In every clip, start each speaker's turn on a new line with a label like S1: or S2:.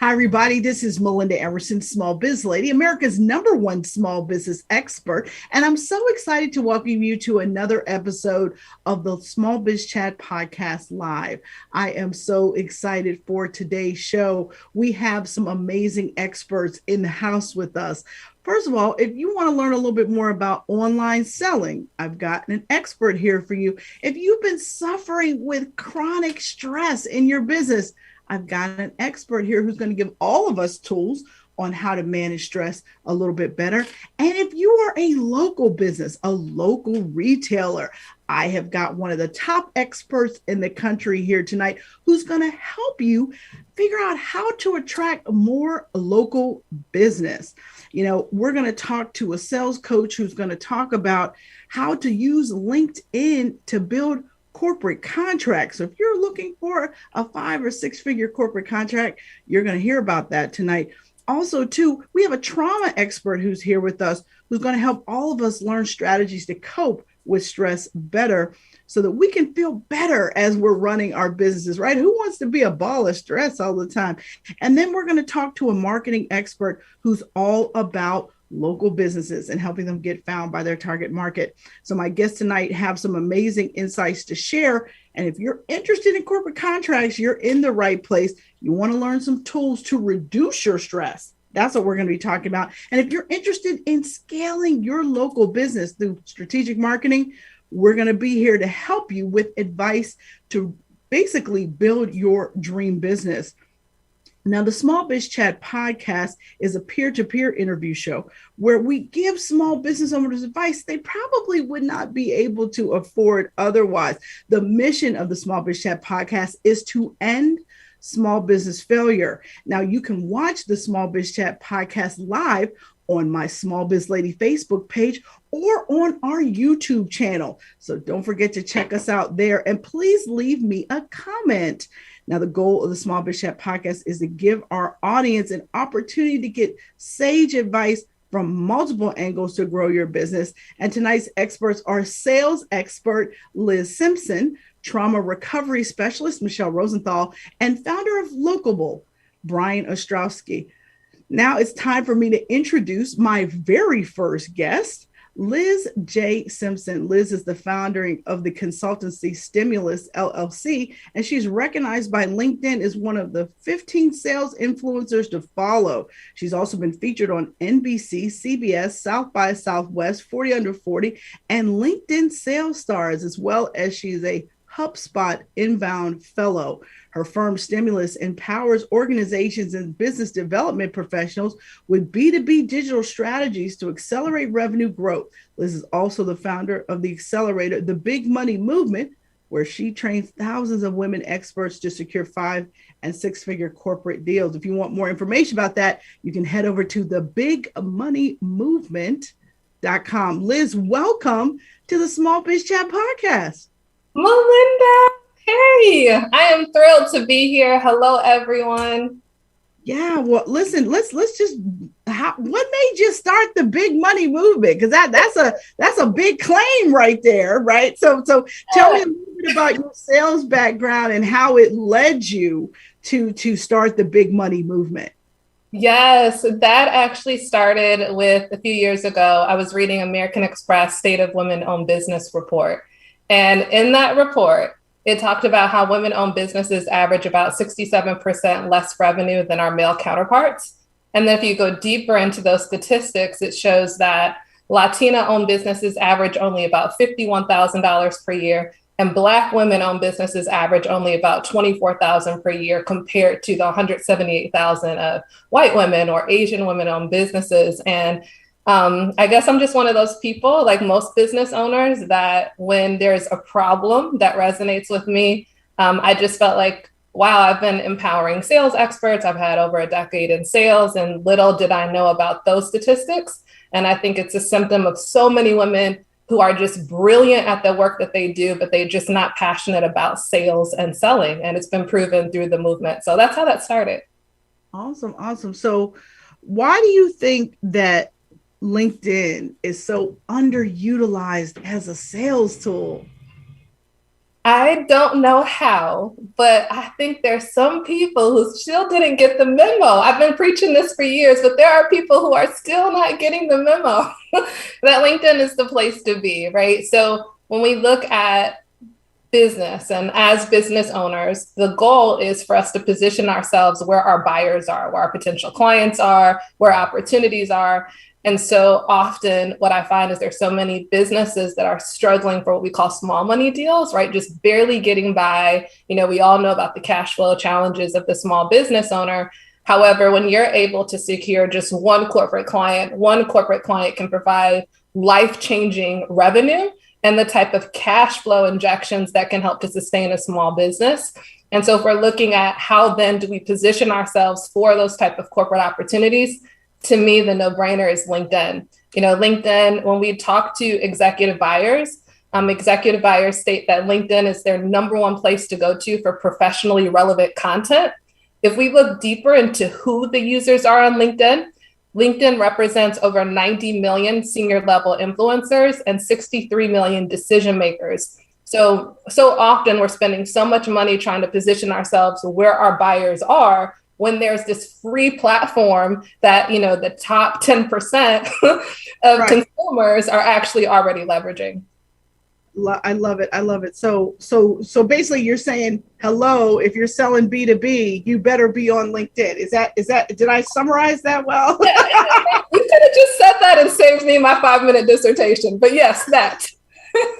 S1: Hi, everybody. This is Melinda Emerson, Small Biz Lady, America's #1 small business expert. And I'm so excited to welcome you to another episode of the Smallbizchat podcast live. I am so excited for today's show. We have some amazing experts in the house with us. First of all, if you want to learn a little bit more about online selling, I've got an expert here for you. If you've been suffering with chronic stress in your business, I've got an expert here who's going to give all of us tools on how to manage stress a little bit better. And if you are a local business, a local retailer, I have got one of the top experts in the country here tonight who's going to help you figure out how to attract more local business. You know, we're going to talk to a sales coach who's going to talk about how to use LinkedIn to build corporate contracts. So if you're looking for a 5 or 6 figure corporate contract, you're going to hear about that tonight. Also, too, we have a trauma expert who's here with us, who's going to help all of us learn strategies to cope with stress better so that we can feel better as we're running our businesses, right? Who wants to be a ball of stress all the time? And then we're going to talk to a marketing expert who's all about local businesses and helping them get found by their target market. So my guests tonight have some amazing insights to share. And if you're interested in corporate contracts, you're in the right place. You want to learn some tools to reduce your stress. That's what we're going to be talking about. And if you're interested in scaling your local business through strategic marketing, we're going to be here to help you with advice to basically build your dream business. Now, the Smallbizchat podcast is a peer-to-peer interview show where we give small business owners advice they probably would not be able to afford otherwise. The mission of the Smallbizchat podcast is to end small business failure. Now, you can watch the Smallbizchat podcast live on my Small Biz Lady Facebook page or on our YouTube channel. So don't forget to check us out there, and please leave me a comment. Now, the goal of the Smallbizchat podcast is to give our audience an opportunity to get sage advice from multiple angles to grow your business. And tonight's experts are sales expert Liz Simpson, trauma recovery specialist Michele Rosenthal, and founder of Locable, Brian Ostrovsky. Now it's time for me to introduce my very first guest, Liz J. Simpson. Liz is the founder of the consultancy Stimulus LLC, and she's recognized by LinkedIn as one of the 15 sales influencers to follow. She's also been featured on NBC, CBS, South by Southwest, 40 Under 40, and LinkedIn Sales Stars, as well as she's a HubSpot Inbound Fellow. Her firm Stimulus empowers organizations and business development professionals with B2B digital strategies to accelerate revenue growth. Liz is also the founder of the accelerator, The Big Money Movement, where she trains thousands of women experts to secure 5 and 6 figure corporate deals. If you want more information about that, you can head over to thebigmoneymovement.com. Liz, welcome to the Smallbizchat podcast.
S2: Melinda, hey, I am thrilled to be here. Hello, everyone.
S1: Yeah, well, listen, let's just what made you start the Big Money Movement? Because that's a big claim right there, right? So tell me a little bit about your sales background and how it led you to start the Big Money Movement.
S2: Yes, that actually started with a few years ago. I was reading American Express State of Women-Owned Business report. And in that report, it talked about how women-owned businesses average about 67% less revenue than our male counterparts. And then if you go deeper into those statistics, it shows that Latina-owned businesses average only about $51,000 per year, and Black women-owned businesses average only about $24,000 per year compared to the $178,000 of white women or Asian women-owned businesses. And I guess I'm just one of those people, like most business owners, that when there's a problem that resonates with me, I just felt like, wow, I've been empowering sales experts. I've had over a decade in sales, and little did I know about those statistics. And I think it's a symptom of so many women who are just brilliant at the work that they do, but they're just not passionate about sales and selling. And it's been proven through the movement. So that's how that started.
S1: Awesome. So why do you think that LinkedIn is so underutilized as a sales tool?
S2: I don't know how, but I think there's some people who still didn't get the memo. I've been preaching this for years, but there are people who are still not getting the memo that LinkedIn is the place to be, right? So when we look at business and as business owners, the goal is for us to position ourselves where our buyers are, where our potential clients are, where opportunities are. And so often what I find is there's so many businesses that are struggling for what we call small money deals, right? Just barely getting by. We all know about the cash flow challenges of the small business owner. However, when you're able to secure just one corporate client can provide life-changing revenue and the type of cash flow injections that can help to sustain a small business. And so if we're looking at how then do we position ourselves for those type of corporate opportunities, to me, the no-brainer is LinkedIn. LinkedIn, when we talk to executive buyers state that LinkedIn is their number one place to go to for professionally relevant content. If we look deeper into who the users are on LinkedIn represents over 90 million senior level influencers and 63 million decision makers. So often we're spending so much money trying to position ourselves where our buyers are when there's this free platform that, the top 10% of consumers are actually already leveraging.
S1: I love it. I love it. So basically you're saying, hello, if you're selling B2B, you better be on LinkedIn. Is that, did I summarize that well?
S2: Yeah, you could have just said that and saved me my 5-minute dissertation, but yes, that.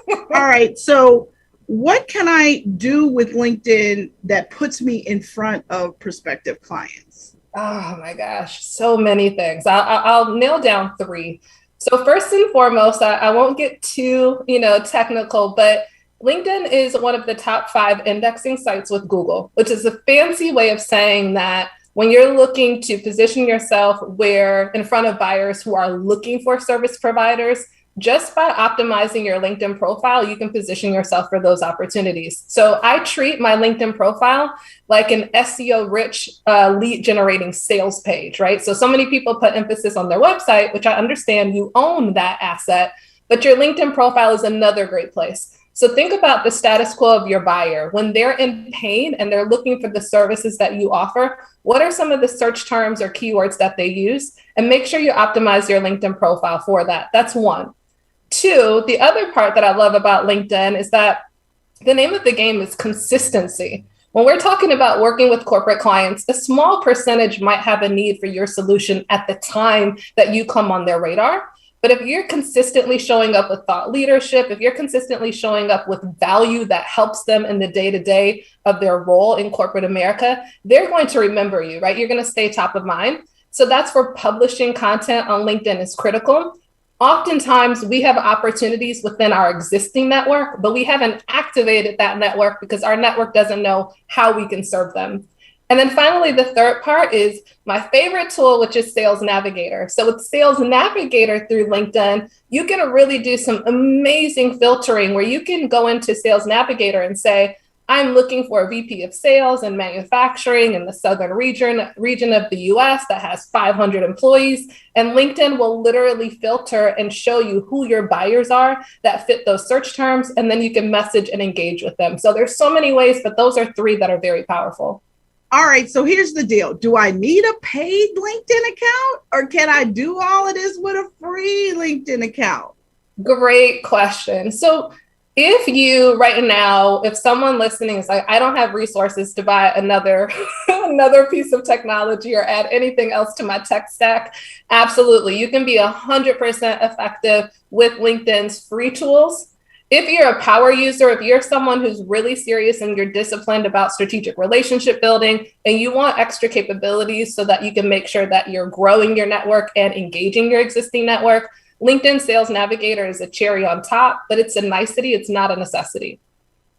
S1: All right. So what can I do with LinkedIn that puts me in front of prospective clients?
S2: Oh my gosh, so many things. I'll nail down 3. So first and foremost, I won't get too, technical, but LinkedIn is one of the top 5 indexing sites with Google, which is a fancy way of saying that when you're looking to position yourself where in front of buyers who are looking for service providers, just by optimizing your LinkedIn profile, you can position yourself for those opportunities. So I treat my LinkedIn profile like an SEO rich lead generating sales page, right? So many people put emphasis on their website, which I understand you own that asset, but your LinkedIn profile is another great place. So think about the status quo of your buyer. When they're in pain and they're looking for the services that you offer, what are some of the search terms or keywords that they use? And make sure you optimize your LinkedIn profile for that. That's 1. 2, the other part that I love about LinkedIn is that the name of the game is consistency. When we're talking about working with corporate clients, a small percentage might have a need for your solution at the time that you come on their radar. But if you're consistently showing up with thought leadership, if you're consistently showing up with value that helps them in the day-to-day of their role in corporate America, they're going to remember you, right? You're going to stay top of mind. So that's where publishing content on LinkedIn is critical. Oftentimes we have opportunities within our existing network, but we haven't activated that network because our network doesn't know how we can serve them. And then finally, the third part is my favorite tool, which is Sales Navigator. So with Sales Navigator through LinkedIn, you can really do some amazing filtering where you can go into Sales Navigator and say, I'm looking for a VP of sales and manufacturing in the southern region of the US that has 500 employees. And LinkedIn will literally filter and show you who your buyers are that fit those search terms. And then you can message and engage with them. So there's so many ways, but those are 3 that are very powerful.
S1: All right. So here's the deal. Do I need a paid LinkedIn account or can I do all of this with a free LinkedIn account?
S2: Great question. So if someone listening is like, I don't have resources to buy another piece of technology or add anything else to my tech stack, absolutely. You can be 100% effective with LinkedIn's free tools. If you're a power user, if you're someone who's really serious and you're disciplined about strategic relationship building and you want extra capabilities so that you can make sure that you're growing your network and engaging your existing network, LinkedIn Sales Navigator is a cherry on top, but it's a nicety. It's not a necessity.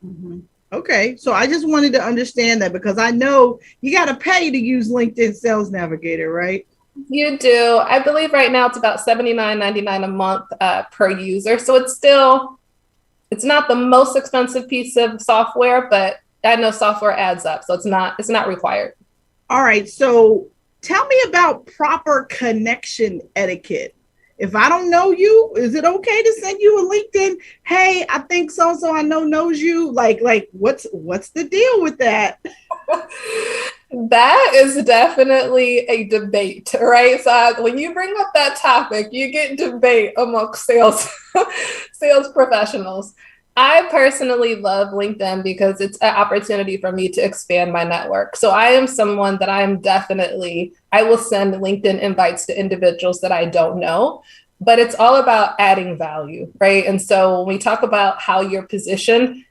S1: Mm-hmm. Okay. So I just wanted to understand that because I know you got to pay to use LinkedIn Sales Navigator, right?
S2: You do. I believe right now it's about $79.99 a month per user. So it's not the most expensive piece of software, but I know software adds up. So it's not required.
S1: All right. So tell me about proper connection etiquette. If I don't know you, is it okay to send you a LinkedIn? Hey, I think so I know knows you. Like what's the deal with that?
S2: That is definitely a debate, right? So when you bring up that topic, you get debate amongst sales professionals. I personally love LinkedIn because it's an opportunity for me to expand my network. So I am someone that I will send LinkedIn invites to individuals that I don't know, but it's all about adding value, right? And so when we talk about how you're positioned,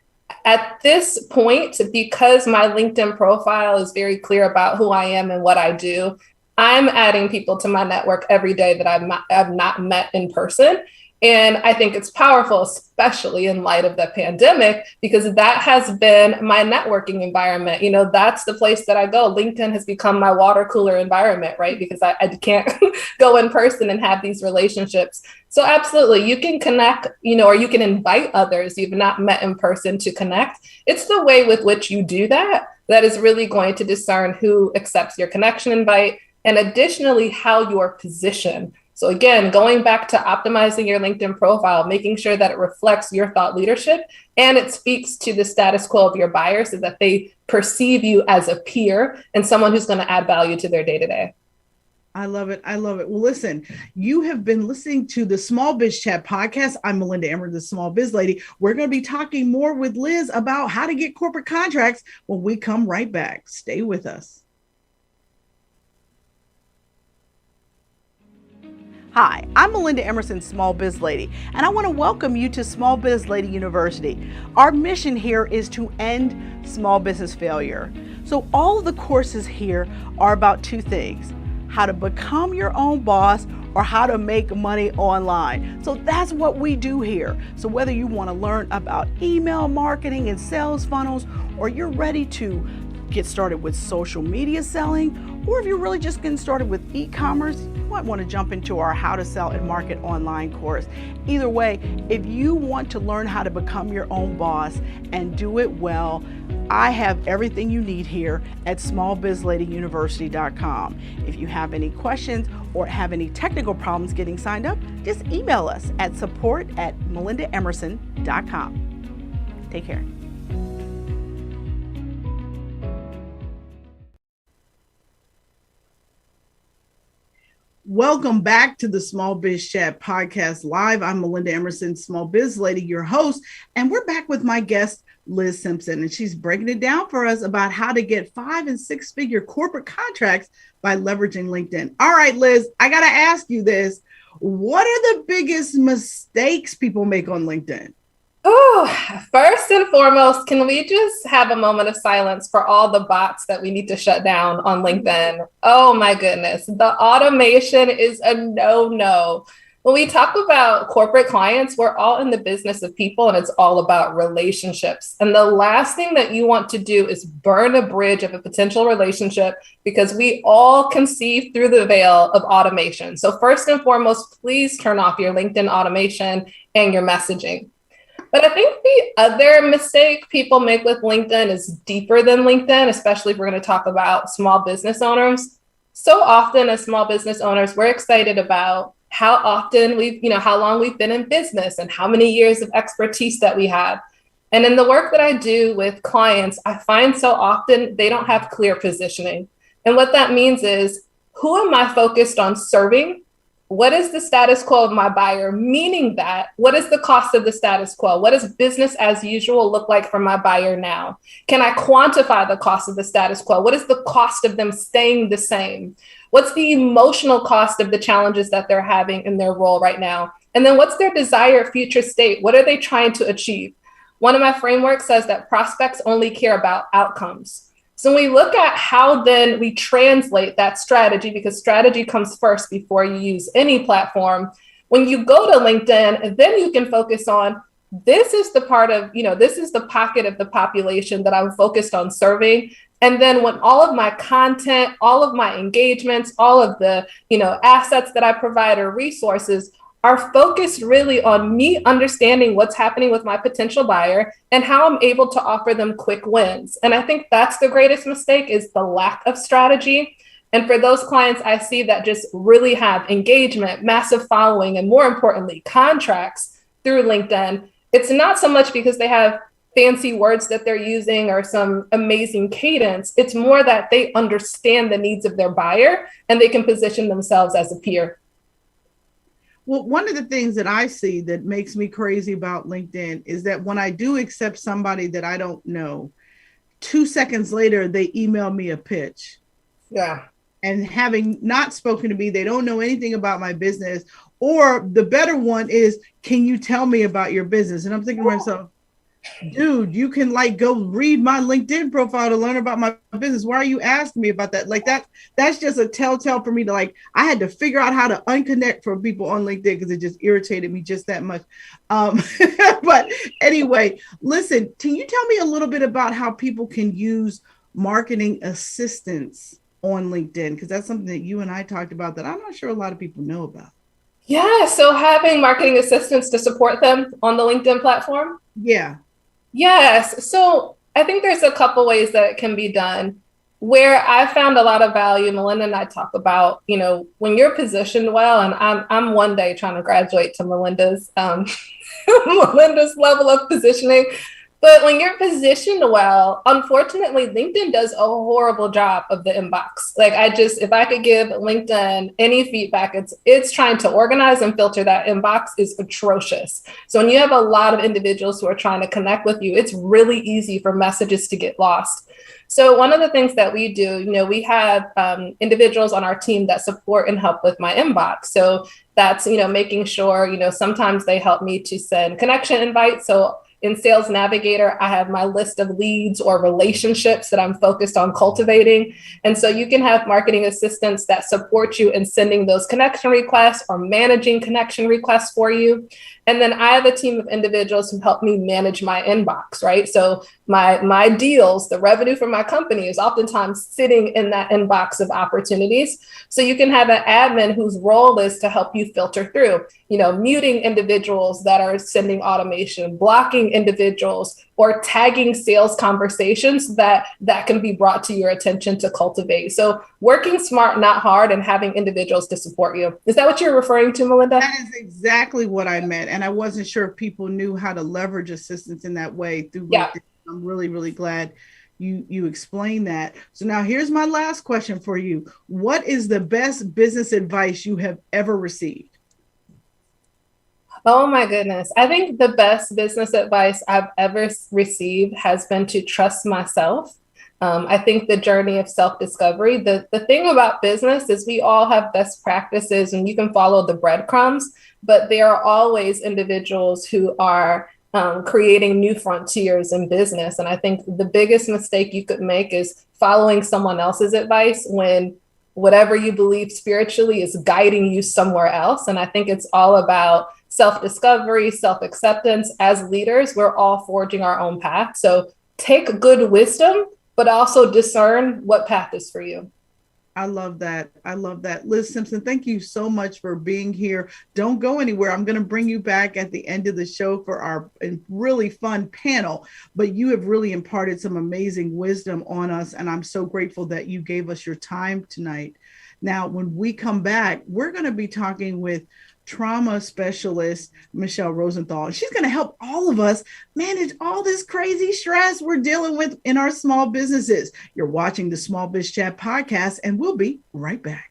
S2: at this point, because my LinkedIn profile is very clear about who I am and what I do, I'm adding people to my network every day that I've not met in person. And I think it's powerful, especially in light of the pandemic, because that has been my networking environment. You know, that's the place that I go. LinkedIn has become my water cooler environment, right? Because I can't go in person and have these relationships. So absolutely, you can connect, or you can invite others you've not met in person to connect. It's the way with which you do that is really going to discern who accepts your connection invite, and additionally, how you're positioned. So again, going back to optimizing your LinkedIn profile, making sure that it reflects your thought leadership and it speaks to the status quo of your buyers so that they perceive you as a peer and someone who's going to add value to their day-to-day.
S1: I love it. I love it. Well, listen, you have been listening to the Smallbizchat podcast. I'm Melinda Emerson, the Small Biz Lady. We're going to be talking more with Liz about how to get corporate contracts when we come right back. Stay with us. Hi, I'm Melinda Emerson, Small Biz Lady, and I want to welcome you to Small Biz Lady University. Our mission here is to end small business failure. So all of the courses here are about two things: how to become your own boss or how to make money online. So that's what we do here. So whether you want to learn about email marketing and sales funnels, or you're ready to get started with social media selling, or if you're really just getting started with e-commerce, you might want to jump into our How to Sell and Market Online course. Either way, if you want to learn how to become your own boss and do it well, I have everything you need here at smallbizladyuniversity.com. If you have any questions or have any technical problems getting signed up, just email us at support@melindaemerson.com. Take care. Welcome back to the Smallbizchat podcast live. I'm Melinda Emerson, Small Biz Lady, your host, and we're back with my guest, Liz Simpson, and she's breaking it down for us about how to get 5- and 6-figure corporate contracts by leveraging LinkedIn. All right, Liz, I got to ask you this. What are the biggest mistakes people make on LinkedIn?
S2: Oh, first and foremost, can we just have a moment of silence for all the bots that we need to shut down on LinkedIn? Oh my goodness. The automation is a no-no. When we talk about corporate clients, we're all in the business of people and it's all about relationships. And the last thing that you want to do is burn a bridge of a potential relationship, because we all can see through the veil of automation. So first and foremost, please turn off your LinkedIn automation and your messaging. But I think the other mistake people make with LinkedIn is deeper than LinkedIn, especially if we're going to talk about small business owners. So often as small business owners, we're excited about how long we've been in business and how many years of expertise that we have. And in the work that I do with clients, I find so often they don't have clear positioning. And what that means is, who am I focused on serving? What is the status quo of my buyer? Meaning that, what is the cost of the status quo? What does business as usual look like for my buyer now? Can I quantify the cost of the status quo? What is the cost of them staying the same? What's the emotional cost of the challenges that they're having in their role right now? And then what's their desired future state? What are they trying to achieve? One of my frameworks says that prospects only care about outcomes. So when we look at how then we translate that strategy, because strategy comes first before you use any platform, when you go to LinkedIn, then you can focus on, this is the part of, this is the pocket of the population that I'm focused on serving. And then when all of my content, all of my engagements, all of the, assets that I provide or resources are focused really on me understanding what's happening with my potential buyer and how I'm able to offer them quick wins. And I think that's the greatest mistake, is the lack of strategy. And for those clients I see that just really have engagement, massive following, and more importantly, contracts through LinkedIn, it's not so much because they have fancy words that they're using or some amazing cadence. It's more that they understand the needs of their buyer and they can position themselves as a peer.
S1: Well, one of the things that I see that makes me crazy about LinkedIn is that when I do accept somebody that I don't know, 2 seconds later, they email me a pitch.
S2: Yeah.
S1: And having not spoken to me, they don't know anything about my business. Or the better one is, can you tell me about your business? And I'm thinking to myself, dude, you can like go read my LinkedIn profile to learn about my business. Why are you asking me about that? Like that's just a telltale for me to like, I had to figure out how to unconnect from people on LinkedIn because it just irritated me just that much. But anyway, listen, can you tell me a little bit about how people can use marketing assistance on LinkedIn? Because that's something that you and I talked about that I'm not sure a lot of people know about.
S2: Yeah, so having marketing assistants to support them on the LinkedIn platform.
S1: Yeah.
S2: Yes. So I think there's a couple ways that it can be done. Where I found a lot of value, Melinda and I talk about, when you're positioned well, and I'm one day trying to graduate to Melinda's Melinda's level of positioning. But when you're positioned well, unfortunately, LinkedIn does a horrible job of the inbox. Like if I could give LinkedIn any feedback, it's trying to organize and filter that inbox is atrocious. So when you have a lot of individuals who are trying to connect with you, it's really easy for messages to get lost. So one of the things that we do, we have individuals on our team that support and help with my inbox. So that's, making sure, sometimes they help me to send connection invites. So in Sales Navigator, I have my list of leads or relationships that I'm focused on cultivating. And so you can have marketing assistants that support you in sending those connection requests or managing connection requests for you. And then I have a team of individuals who help me manage my inbox, right? So my deals, the revenue from my company is oftentimes sitting in that inbox of opportunities. So you can have an admin whose role is to help you filter through, muting individuals that are sending automation, blocking individuals, or tagging sales conversations that can be brought to your attention to cultivate. So working smart, not hard, and having individuals to support you. Is that what you're referring to, Melinda?
S1: That is exactly what I meant. And I wasn't sure if people knew how to leverage assistance in that way through LinkedIn. I'm really, really glad you explained that. So now here's my last question for you. What is the best business advice you have ever received?
S2: Oh my goodness. I think the best business advice I've ever received has been to trust myself. I think the journey of self-discovery, the thing about business is we all have best practices and you can follow the breadcrumbs, but there are always individuals who are creating new frontiers in business. And I think the biggest mistake you could make is following someone else's advice when whatever you believe spiritually is guiding you somewhere else. And I think it's all about self-discovery, self-acceptance. As leaders, we're all forging our own path. So take good wisdom, but also discern what path is for you.
S1: I love that. I love that. Liz Simpson, thank you so much for being here. Don't go anywhere. I'm going to bring you back at the end of the show for our really fun panel, but you have really imparted some amazing wisdom on us. And I'm so grateful that you gave us your time tonight. Now, when we come back, we're going to be talking with trauma specialist Michele Rosenthal. She's going to help all of us manage all this crazy stress we're dealing with in our small businesses. You're watching the Smallbizchat podcast, and we'll be right back.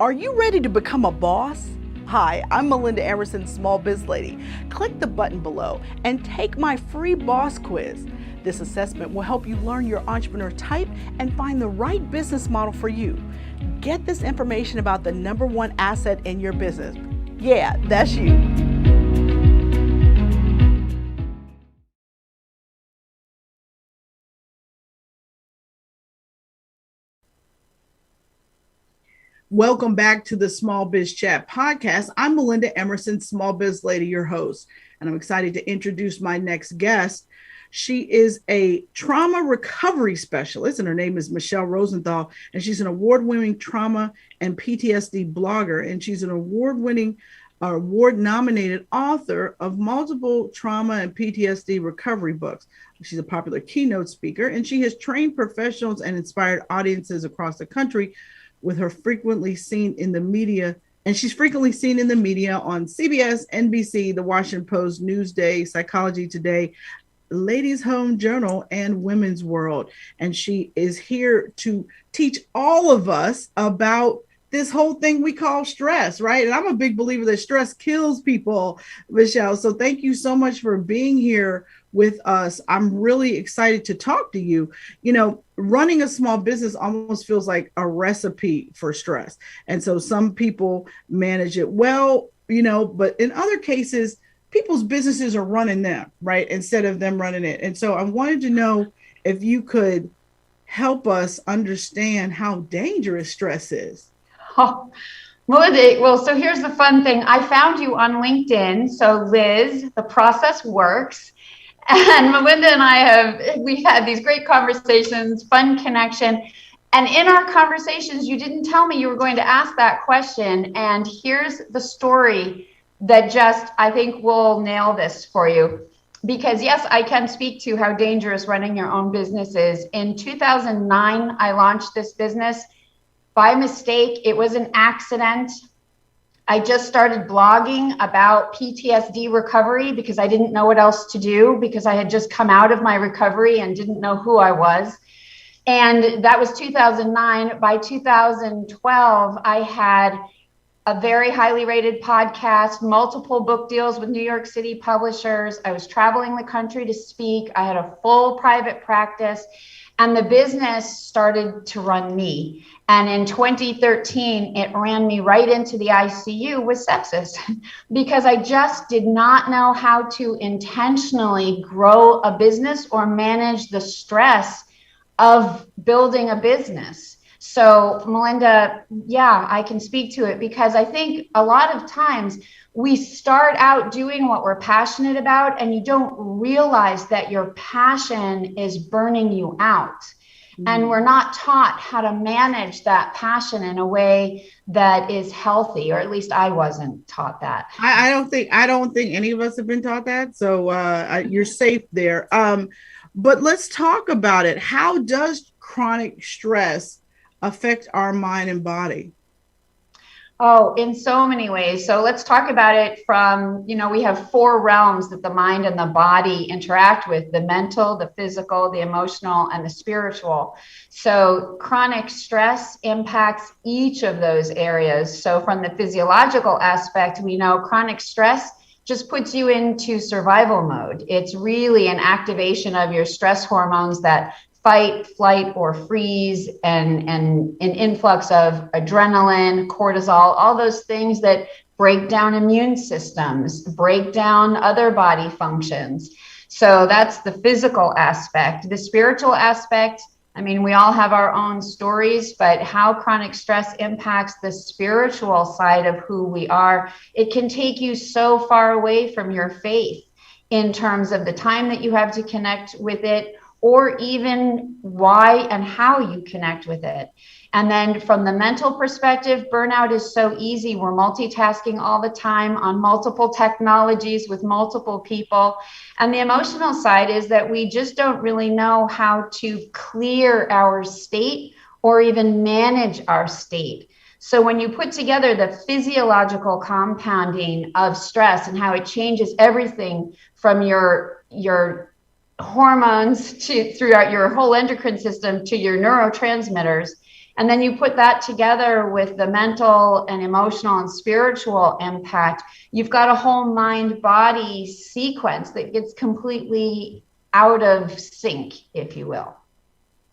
S1: Are you ready to become a boss? Hi, I'm Melinda Emerson, Small Biz Lady. Click the button below and take my free boss quiz. This assessment will help you learn your entrepreneur type and find the right business model for you. Get this information about the number one asset in your business. Yeah, that's you. Welcome back to the Smallbizchat podcast. I'm Melinda Emerson, Small Biz Lady, your host, and I'm excited to introduce my next guest. She is a trauma recovery specialist, and her name is Michele Rosenthal, and she's an award-winning trauma and PTSD blogger, and she's an award-winning award-nominated author of multiple trauma and PTSD recovery books. She's a popular keynote speaker, and she has trained professionals and inspired audiences across the country with her frequently seen in the media. And she's frequently seen in the media on CBS, NBC, The Washington Post, Newsday, Psychology Today, Ladies Home Journal, and Women's World. And she is here to teach all of us about this whole thing we call stress, right? And I'm a big believer that stress kills people, Michele. So thank you so much for being here with us. I'm really excited to talk to you. You know, running a small business almost feels like a recipe for stress. And so some people manage it well, you know, but in other cases, people's businesses are running them, right? Instead of them running it. And so I wanted to know if you could help us understand how dangerous stress is.
S3: Oh, Melinda, well, so here's the fun thing. I found you on LinkedIn. So Liz, the process works. And Melinda and we've had these great conversations, fun connection. And in our conversations, you didn't tell me you were going to ask that question. And here's the story that just, I think, will nail this for you. Because yes, I can speak to how dangerous running your own business is. In 2009, I launched this business by mistake. It was an accident. I just started blogging about PTSD recovery because I didn't know what else to do, because I had just come out of my recovery and didn't know who I was. And that was 2009. By 2012, I had a very highly rated podcast, multiple book deals with New York City publishers. I was traveling the country to speak. I had a full private practice, and the business started to run me. And in 2013, it ran me right into the ICU with sepsis because I just did not know how to intentionally grow a business or manage the stress of building a business. So Melinda, yeah, I can speak to it because I think a lot of times we start out doing what we're passionate about and you don't realize that your passion is burning you out. And we're not taught how to manage that passion in a way that is healthy, or at least I wasn't taught that.
S1: I don't think any of us have been taught that. So you're safe there. But let's talk about it. How does chronic stress affect our mind and body?
S3: Oh, in so many ways. So let's talk about it from, we have 4 realms that the mind and the body interact with: the mental, the physical, the emotional, and the spiritual. So chronic stress impacts each of those areas. So from the physiological aspect, we know chronic stress just puts you into survival mode. It's really an activation of your stress hormones that fight, flight, or freeze, and an influx of adrenaline, cortisol, all those things that break down immune systems, break down other body functions. So that's the physical aspect. The spiritual aspect, I mean, we all have our own stories, but how chronic stress impacts the spiritual side of who we are, it can take you so far away from your faith in terms of the time that you have to connect with it, or even why and how you connect with it. And then from the mental perspective, burnout is so easy. We're multitasking all the time on multiple technologies with multiple people. And the emotional side is that we just don't really know how to clear our state or even manage our state. So when you put together the physiological compounding of stress and how it changes everything from your hormones throughout your whole endocrine system to your neurotransmitters, and then you put that together with the mental and emotional and spiritual impact, you've got a whole mind-body sequence that gets completely out of sync, if you will.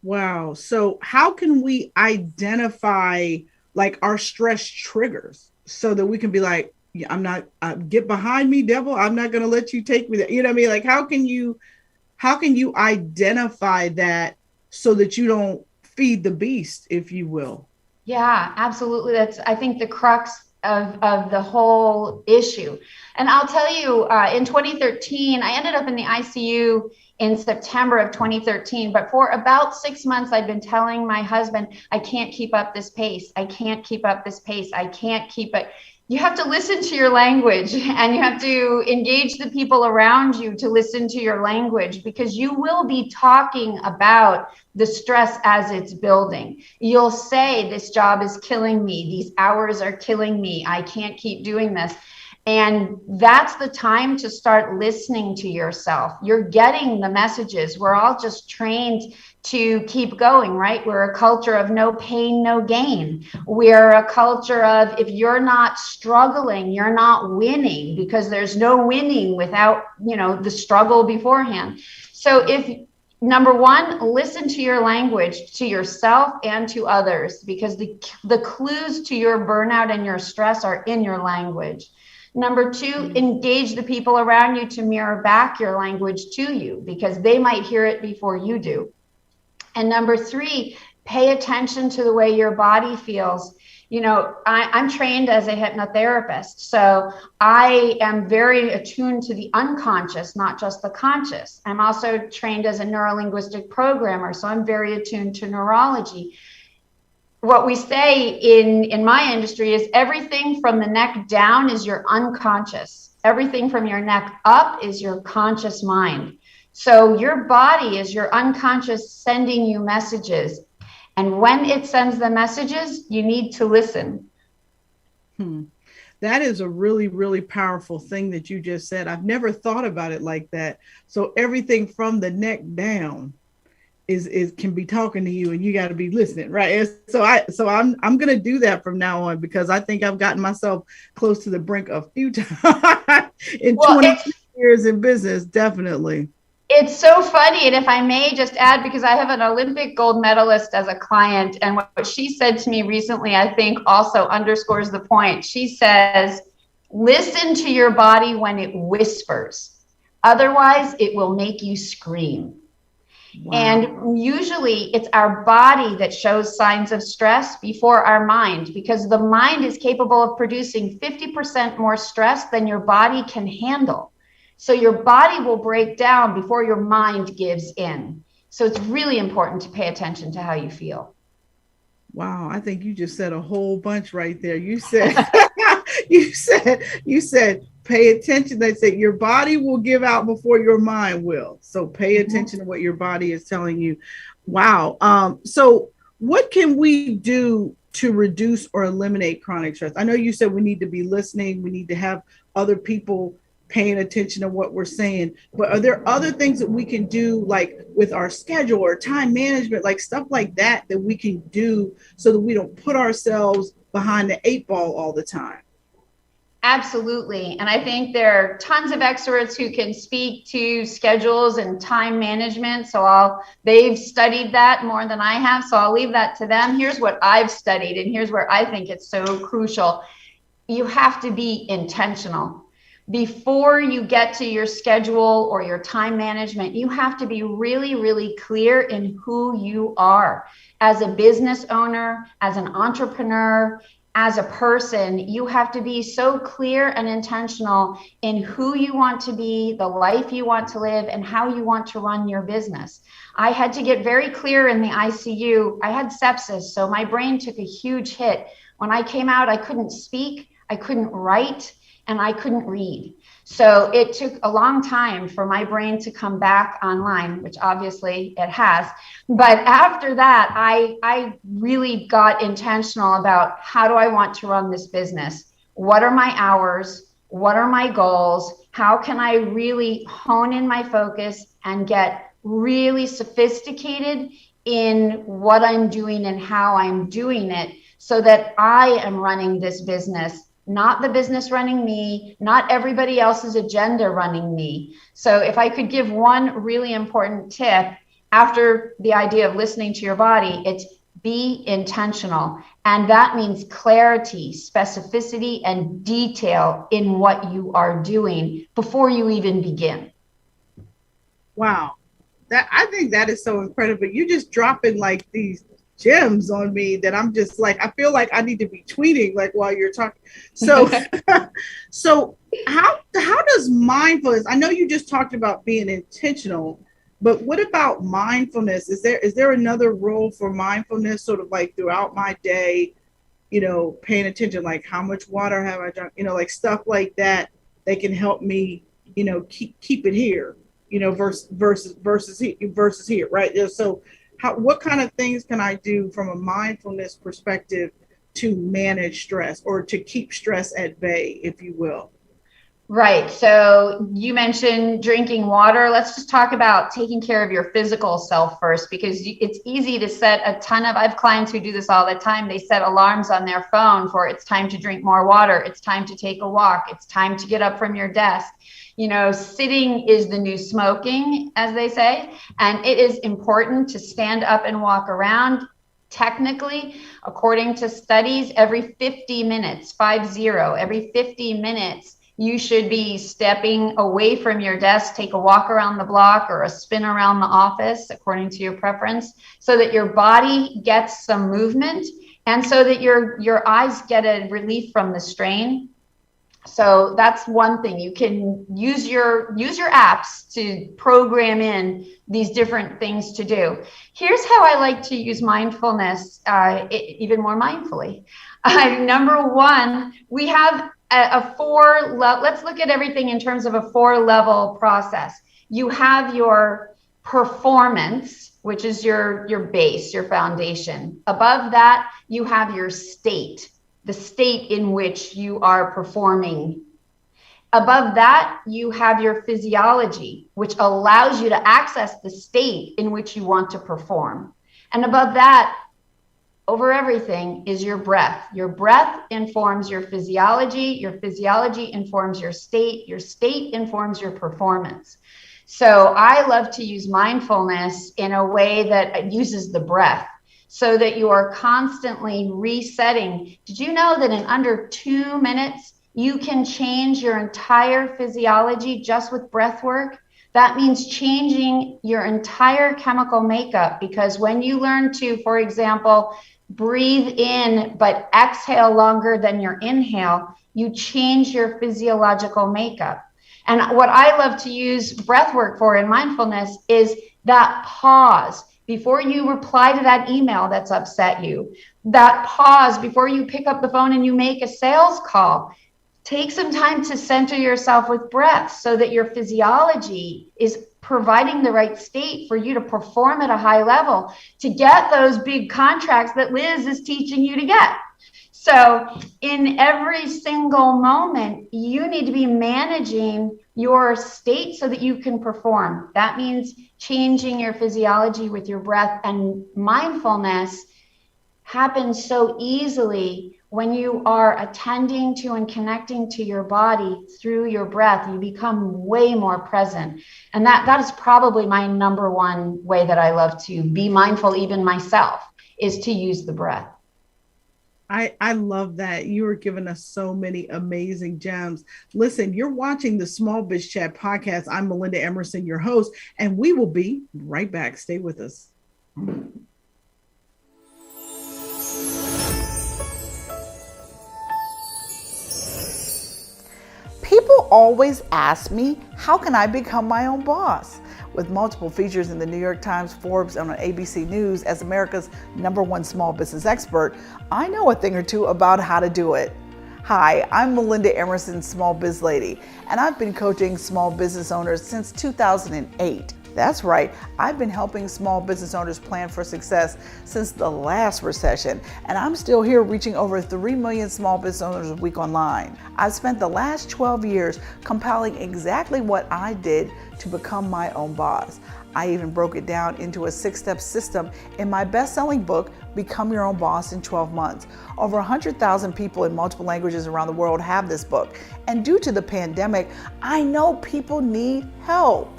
S1: Wow. So how can we identify like our stress triggers so that we can be like, get behind me, devil. I'm not going to let you take me there. You know what I mean? Like, how can you identify that so that you don't feed the beast, if you will?
S3: Yeah, absolutely. That's, I think, the crux of the whole issue. And I'll tell you, in 2013, I ended up in the ICU in September of 2013. But for about 6 months, I'd been telling my husband, I can't keep up this pace. I can't keep up this pace. I can't keep it. You have to listen to your language, and you have to engage the people around you to listen to your language, because you will be talking about the stress as it's building. You'll say, this job is killing me. These hours are killing me. I can't keep doing this. And that's the time to start listening to yourself. You're getting the messages. We're all just trained to keep going, right? We're a culture of no pain, no gain. We're a culture of, if you're not struggling, you're not winning, because there's no winning without, the struggle beforehand. So if, number one, listen to your language, to yourself and to others, because the clues to your burnout and your stress are in your language. Number two, engage the people around you to mirror back your language to you, because they might hear it before you do. And number three, pay attention to the way your body feels. I'm trained as a hypnotherapist, so I am very attuned to the unconscious, not just the conscious. I'm also trained as a neurolinguistic programmer, so I'm very attuned to neurology. What we say in my industry is everything from the neck down is your unconscious. Everything from your neck up is your conscious mind. So your body is your unconscious sending you messages. And when it sends the messages, you need to listen.
S1: That is a really, really powerful thing that you just said. I've never thought about it like that. So everything from the neck down is can be talking to you, and you got to be listening, right? And so I'm gonna do that from now on, because I think I've gotten myself close to the brink a few times in 22 years in business. Definitely.
S3: It's so funny. And if I may just add, because I have an Olympic gold medalist as a client, and what she said to me recently, I think also underscores the point. She says, listen to your body when it whispers. Otherwise, it will make you scream. Wow. And usually it's our body that shows signs of stress before our mind, because the mind is capable of producing 50% more stress than your body can handle. So your body will break down before your mind gives in. So it's really important to pay attention to how you feel.
S1: Wow, I think you just said a whole bunch right there. You said, you said, pay attention. They said your body will give out before your mind will. So pay attention to what your body is telling you. Wow. So what can we do to reduce or eliminate chronic stress? I know you said we need to be listening. We need to have other people paying attention to what we're saying, but are there other things that we can do, like with our schedule or time management, like stuff like that we can do so that we don't put ourselves behind the 8 ball all the time?
S3: Absolutely. And I think there are tons of experts who can speak to schedules and time management. So they've studied that more than I have. So I'll leave that to them. Here's what I've studied, and here's where I think it's so crucial. You have to be intentional. Before you get to your schedule or your time management, you have to be really, really clear in who you are as a business owner, as an entrepreneur, as a person. You have to be so clear and intentional in who you want to be, the life you want to live, and how you want to run your business. I had to get very clear in the ICU. I had sepsis, so my brain took a huge hit. When I came out, I couldn't speak, I couldn't write, and I couldn't read. So it took a long time for my brain to come back online, which obviously it has. But after that, I really got intentional about, how do I want to run this business? What are my hours? What are my goals? How can I really hone in my focus and get really sophisticated in what I'm doing and how I'm doing it, so that I am running this business, not the business running me, not everybody else's agenda running me. So if I could give one really important tip after the idea of listening to your body, it's be intentional. And that means clarity, specificity, and detail in what you are doing before you even begin.
S1: Wow. I think that is so incredible. You just dropping like these gems on me that I'm just like, I feel like I need to be tweeting like while you're talking. So, so how does mindfulness, I know you just talked about being intentional, but what about mindfulness? Is there another role for mindfulness sort of like throughout my day? paying attention, like how much water have I drunk, like stuff like that. They can help me, keep it here, versus here, right? So what kind of things can I do from a mindfulness perspective to manage stress or to keep stress at bay, if you will?
S3: Right. So you mentioned drinking water. Let's just talk about taking care of your physical self first, because it's easy to set I have clients who do this all the time. They set alarms on their phone for it's time to drink more water. It's time to take a walk. It's time to get up from your desk. Sitting is the new smoking, as they say, and it is important to stand up and walk around. Technically, according to studies, every 50 minutes, every 50 minutes, you should be stepping away from your desk, take a walk around the block or a spin around the office, according to your preference, so that your body gets some movement and so that your eyes get a relief from the strain. So that's one thing. You can use your apps to program in these different things to do. Here's how I like to use mindfulness even more mindfully. Number one, we have let's look at everything in terms of a 4-level process. You have your performance, which is your base, your foundation. Above that, you have your state, the state in which you are performing. Above that, you have your physiology, which allows you to access the state in which you want to perform. And above that, over everything, is your breath. Your breath informs your physiology informs your state informs your performance. So I love to use mindfulness in a way that uses the breath so that you are constantly resetting. Did you know that in under 2 minutes, you can change your entire physiology just with breath work? That means changing your entire chemical makeup, because when you learn to, for example, breathe in but exhale longer than your inhale, you change your physiological makeup. And what I love to use breath work for in mindfulness is that pause before you reply to that email that's upset you, that pause before you pick up the phone and you make a sales call. Take some time to center yourself with breath so that your physiology is providing the right state for you to perform at a high level, to get those big contracts that Liz is teaching you to get. So in every single moment, you need to be managing your state so that you can perform. That means changing your physiology with your breath, and mindfulness happens so easily when you are attending to and connecting to your body through your breath. You become way more present. And that is probably my number one way that I love to be mindful, even myself, is to use the breath.
S1: I love that. You are giving us so many amazing gems. Listen, you're watching the Smallbizchat podcast. I'm Melinda Emerson, your host, and we will be right back. Stay with us. People always ask me, how can I become my own boss? With multiple features in the New York Times, Forbes, and on ABC News as America's #1 small business expert, I know a thing or two about how to do it. Hi, I'm Melinda Emerson, Small Biz Lady, and I've been coaching small business owners since 2008. That's right, I've been helping small business owners plan for success since the last recession, and I'm still here reaching over 3 million small business owners a week online. I've spent the last 12 years compiling exactly what I did to become my own boss. I even broke it down into a 6-step system in my best-selling book, Become Your Own Boss in 12 Months. Over 100,000 people in multiple languages around the world have this book, and due to the pandemic, I know people need help.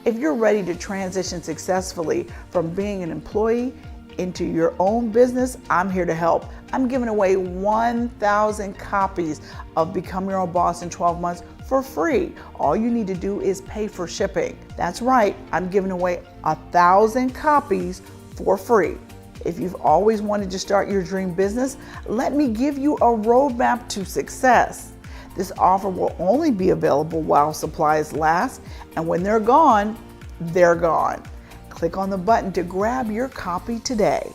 S1: If you're ready to transition successfully from being an employee into your own business, I'm here to help. I'm giving away 1,000 copies of Become Your Own Boss in 12 Months for free. All you need to do is pay for shipping. That's right, I'm giving away 1,000 copies for free. If you've always wanted to start your dream business, let me give you a roadmap to success. This offer will only be available while supplies last, and when they're gone, they're gone. Click on the button to grab your copy today.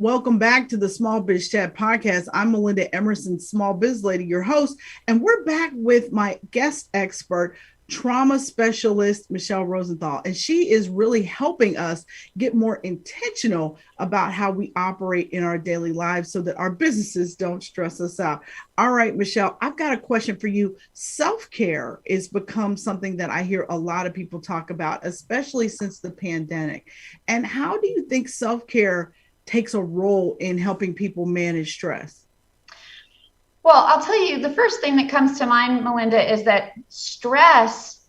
S1: Welcome back to the Smallbizchat podcast. I'm Melinda Emerson, Small Biz Lady, your host, and we're back with my guest expert, trauma specialist, Michele Rosenthal. And she is really helping us get more intentional about how we operate in our daily lives so that our businesses don't stress us out. All right, Michele, I've got a question for you. Self-care has become something that I hear a lot of people talk about, especially since the pandemic. And how do you think self-care takes a role in helping people manage stress?
S3: Well, I'll tell you, the first thing that comes to mind, Melinda, is that stress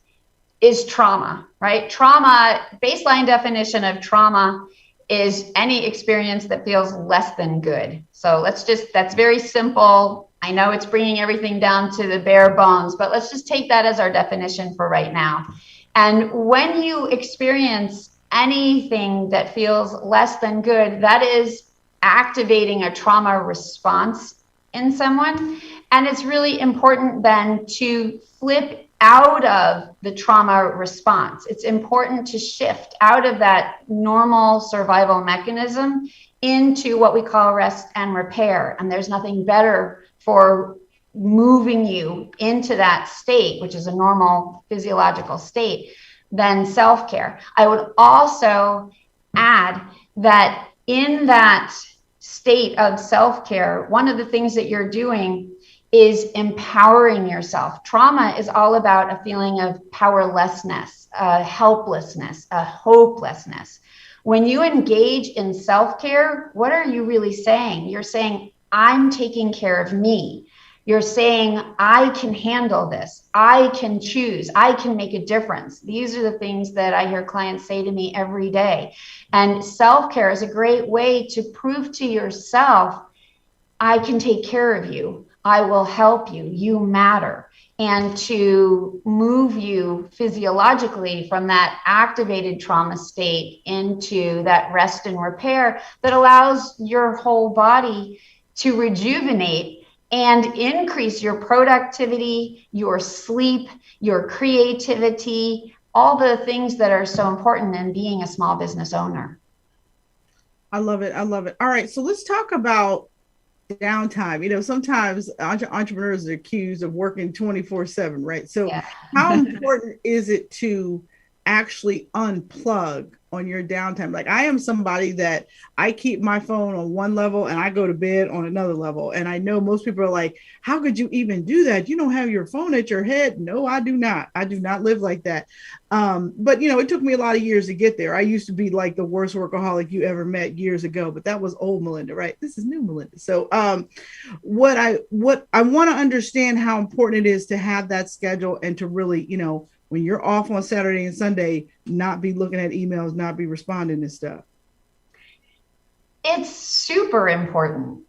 S3: is trauma, right? Trauma, baseline definition of trauma is any experience that feels less than good. So that's very simple. I know it's bringing everything down to the bare bones, but let's just take that as our definition for right now. And when you experience anything that feels less than good, that is activating a trauma response in someone. And it's really important then to flip out of the trauma response. It's important to shift out of that normal survival mechanism into what we call rest and repair. And there's nothing better for moving you into that state, which is a normal physiological state, than self-care. I would also add that in that state of self-care, one of the things that you're doing is empowering yourself. Trauma is all about a feeling of powerlessness, a helplessness, a hopelessness. When you engage in self-care, what are you really saying? You're saying, I'm taking care of me. You're saying, I can handle this. I can choose. I can make a difference. These are the things that I hear clients say to me every day. And self-care is a great way to prove to yourself, I can take care of you. I will help you. You matter. And to move you physiologically from that activated trauma state into that rest and repair that allows your whole body to rejuvenate and increase your productivity, your sleep, your creativity, all the things that are so important in being a small business owner.
S1: I love it. I love it. All right. So let's talk about downtime. You know, sometimes entrepreneurs are accused of working 24/7, right? So how important is it to actually unplug on your downtime? Like, I am somebody that I keep my phone on one level and I go to bed on another level. And I know most people are like, how could you even do that? You don't have your phone at your head. No, I do not. I do not live like that. But you know, it took me a lot of years to get there. I used to be like the worst workaholic you ever met years ago, but that was old Melinda, right? This is new Melinda. So what I want to understand how important it is to have that schedule and to really, you know, when you're off on Saturday and Sunday, not be looking at emails, not be responding to stuff.
S3: It's super important.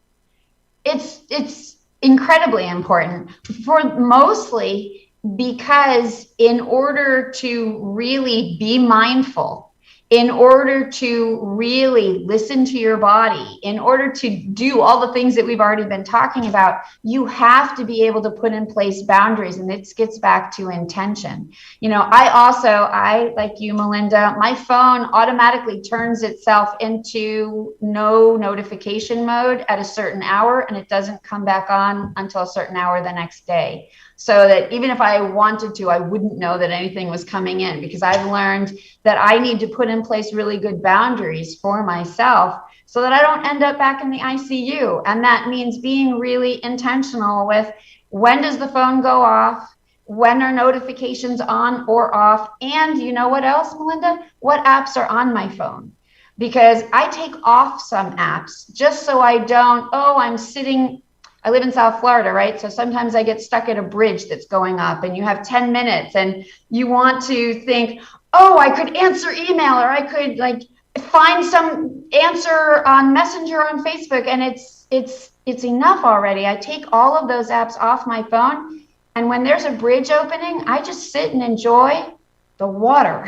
S3: It's incredibly important for mostly because in order to really be mindful, in order to really listen to your body, in order to do all the things that we've already been talking about, you have to be able to put in place boundaries. And this gets back to intention. You know, I, like you, Melinda, my phone automatically turns itself into no notification mode at a certain hour, and it doesn't come back on until a certain hour the next day. So that even if I wanted to, I wouldn't know that anything was coming in, because I've learned that I need to put in place really good boundaries for myself so that I don't end up back in the ICU. And that means being really intentional with, when does the phone go off? When are notifications on or off? And you know what else, Melinda? What apps are on my phone? Because I take off some apps just so I don't, I live in South Florida, right? So sometimes I get stuck at a bridge that's going up and you have 10 minutes and you want to think, oh, I could answer email, or I could like find some answer on Messenger on Facebook, and it's enough already. I take all of those apps off my phone, and when there's a bridge opening, I just sit and enjoy the water